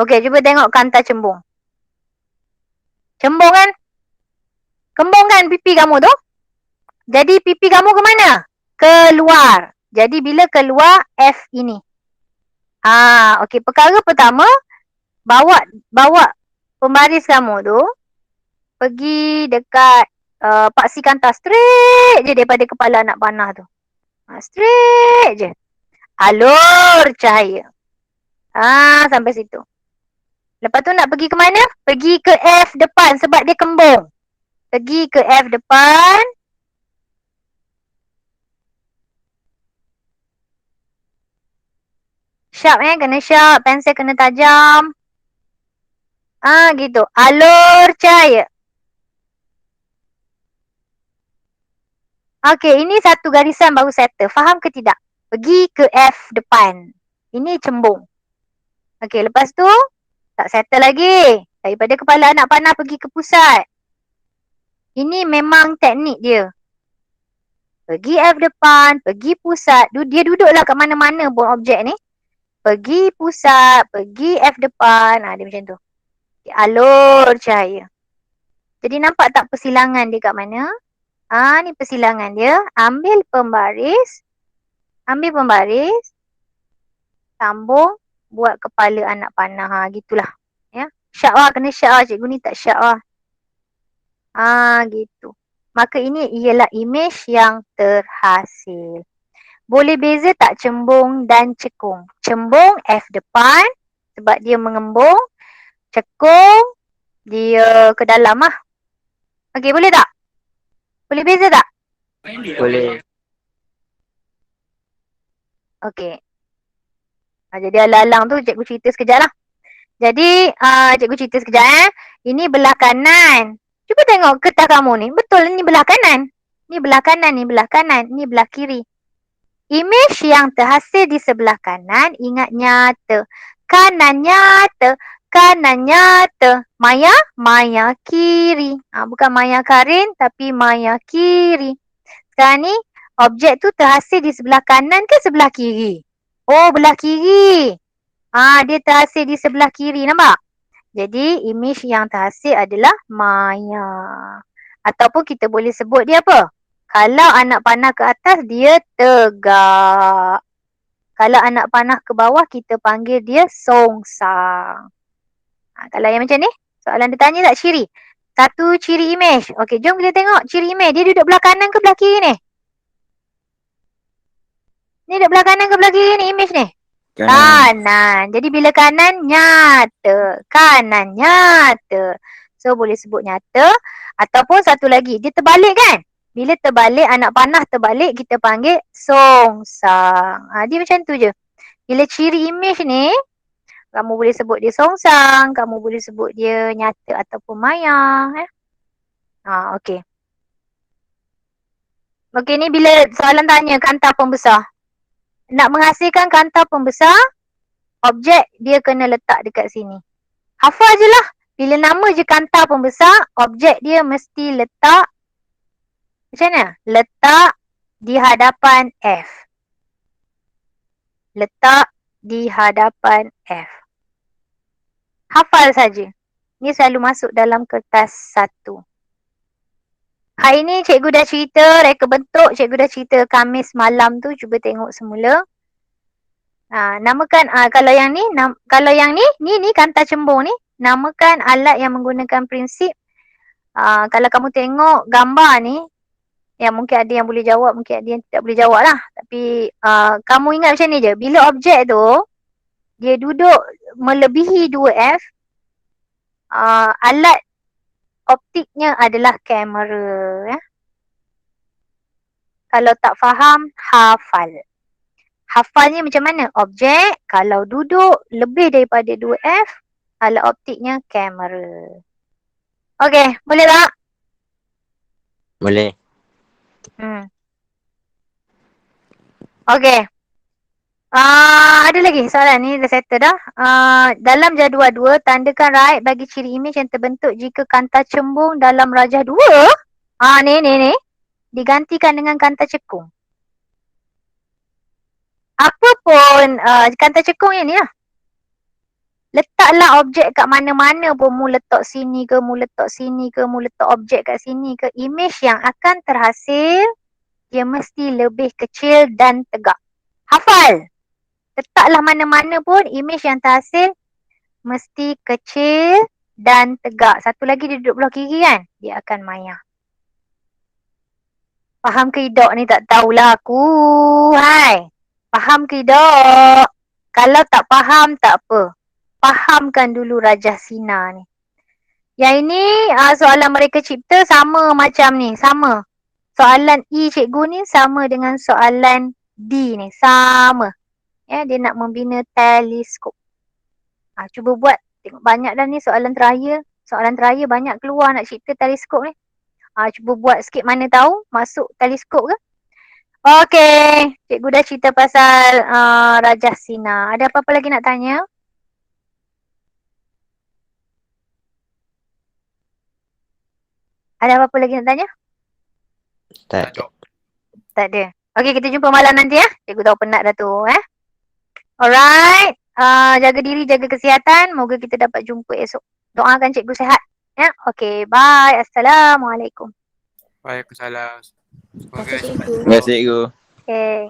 Okey, cuba tengok kanta cembung. Cembung kan? Kembung kan pipi kamu tu? Jadi pipi kamu ke mana? Keluar. Jadi bila keluar F ini. Okey, perkara pertama bawa pembaris kamu tu pergi dekat paksi kanta straight je daripada kepala anak panah tu. Straight je. Alur cahaya. Sampai situ. Lepas tu nak pergi ke mana? Pergi ke F depan sebab dia kembung. Pergi ke F depan. Sharp kena sharp. Pensel kena tajam. Gitu. Alur cahaya. Okey, ini satu garisan baru settle. Faham ke tidak? Pergi ke F depan. Ini cembung. Okey, lepas tu tak settle lagi. Daripada kepala anak panah pergi ke pusat. Ini memang teknik dia. Pergi F depan, pergi pusat. Dia duduklah kat mana-mana pun objek ni. Pergi pusat, pergi F depan. Dia macam tu. Alur cahaya. Jadi nampak tak persilangan dia kat mana? Ni persilangan dia. Ambil pembaris. Sambung. Buat kepala anak panah. Gitulah. Ya. Syak lah. Kena syak lah. Cikgu ni tak syak lah. Gitu. Maka ini ialah image yang terhasil. Boleh beza tak cembung dan cekung? Cembung F depan sebab dia mengembung. Cekung dia ke dalam lah. Okey, boleh tak? Boleh beza tak? Boleh. Okey. Jadi alang-alang tu cikgu cerita sekejap lah. Jadi cikgu cerita sekejap Ini belah kanan. Cuba tengok kertas kamu ni. Betul ni belah kanan. Ni belah kanan, ni belah kanan. Ni belah kiri. Image yang terhasil di sebelah kanan, ingat nyata. Kanan nyata. Kanan nyata. Maya kiri. Bukan Maya Karin tapi Maya kiri. Sekarang ni objek tu terhasil di sebelah kanan ke sebelah kiri? Oh, belah kiri. Dia terhasil di sebelah kiri, nampak? Jadi image yang terhasil adalah Maya. Ataupun kita boleh sebut dia apa? Kalau anak panah ke atas, dia tegak. Kalau anak panah ke bawah, kita panggil dia songsang. Kalau yang macam ni, soalan dia tanya tak ciri? Satu ciri image. Okey, jom kita tengok ciri image. Dia duduk belah kanan ke belah kiri ni? Ni duduk belah kanan ke belah kiri ni image ni? Kanan. Jadi bila kanan, nyata. Kanan, nyata. So boleh sebut nyata. Ataupun satu lagi, dia terbalik kan? Bila terbalik, anak panah terbalik, kita panggil songsang. Dia macam tu je. Bila ciri image ni, Kamu boleh sebut dia songsang, kamu boleh sebut dia nyata ataupun maya. Okey. Okey, ni bila soalan tanya kanta pembesar. Nak menghasilkan kanta pembesar, objek dia kena letak dekat sini. Hafal je lah. Bila nama je kanta pembesar, objek dia mesti letak macam mana? Letak di hadapan F. Letak di hadapan F. Hafal saja. Ni selalu masuk dalam kertas 1. Hari ni cikgu dah cerita reka bentuk, cikgu dah cerita Khamis malam tu, cuba tengok semula. Namakan kalau yang ni kanta cembung ni, namakan alat yang menggunakan prinsip. Kalau kamu tengok gambar ni, ya mungkin ada yang boleh jawab, mungkin ada yang tidak boleh jawab lah. Tapi kamu ingat macam ni je, bila objek tu dia duduk melebihi 2F, alat optiknya adalah kamera. Ya. Kalau tak faham, hafal. Hafalnya macam mana? Objek kalau duduk lebih daripada 2F, alat optiknya kamera. Okey, boleh tak? Boleh. Okey. Ada lagi soalan ni dah settle dah. Dalam jadual 2, tandakan right bagi ciri imej yang terbentuk jika kanta cembung dalam rajah 2. Ni. Digantikan dengan kanta cekung. Apa pun kanta cekung yang ni lah. Letaklah objek kat mana-mana pun. Mu letak sini ke, mu letak sini ke, mu letak objek kat sini ke. Imej yang akan terhasil, dia mesti lebih kecil dan tegak. Hafal! Letaklah mana-mana pun, imej yang terhasil mesti kecil dan tegak. Satu lagi dia duduk belah kiri kan? Dia akan maya. Faham ke Idok ni? Tak tahulah aku. Hai! Faham ke Idok? Kalau tak faham, tak apa. Fahamkan dulu rajah Sina ni. Yang ini soalan mereka cipta sama macam ni. Sama. Soalan E cikgu ni sama dengan soalan D ni. Sama. Ya, dia nak membina teleskop. Cuba buat. Tengok banyak dah ni soalan terakhir. Soalan terakhir banyak keluar nak cipta teleskop ni. Cuba buat sikit, mana tahu masuk teleskop ke. Okey. Cikgu dah cerita pasal rajah Sina. Ada apa-apa lagi nak tanya? Ada apa-apa lagi nak tanya? Tak ada. Tak ada. Okey, kita jumpa malam nanti ya. Cikgu tahu penat dah tu. Alright. Jaga diri, jaga kesihatan. Moga kita dapat jumpa esok. Doakan cikgu sihat. Ya. Okey, bye. Assalamualaikum. Waalaikumsalam. Terima kasih, cikgu. Terima kasih, cikgu. Okay.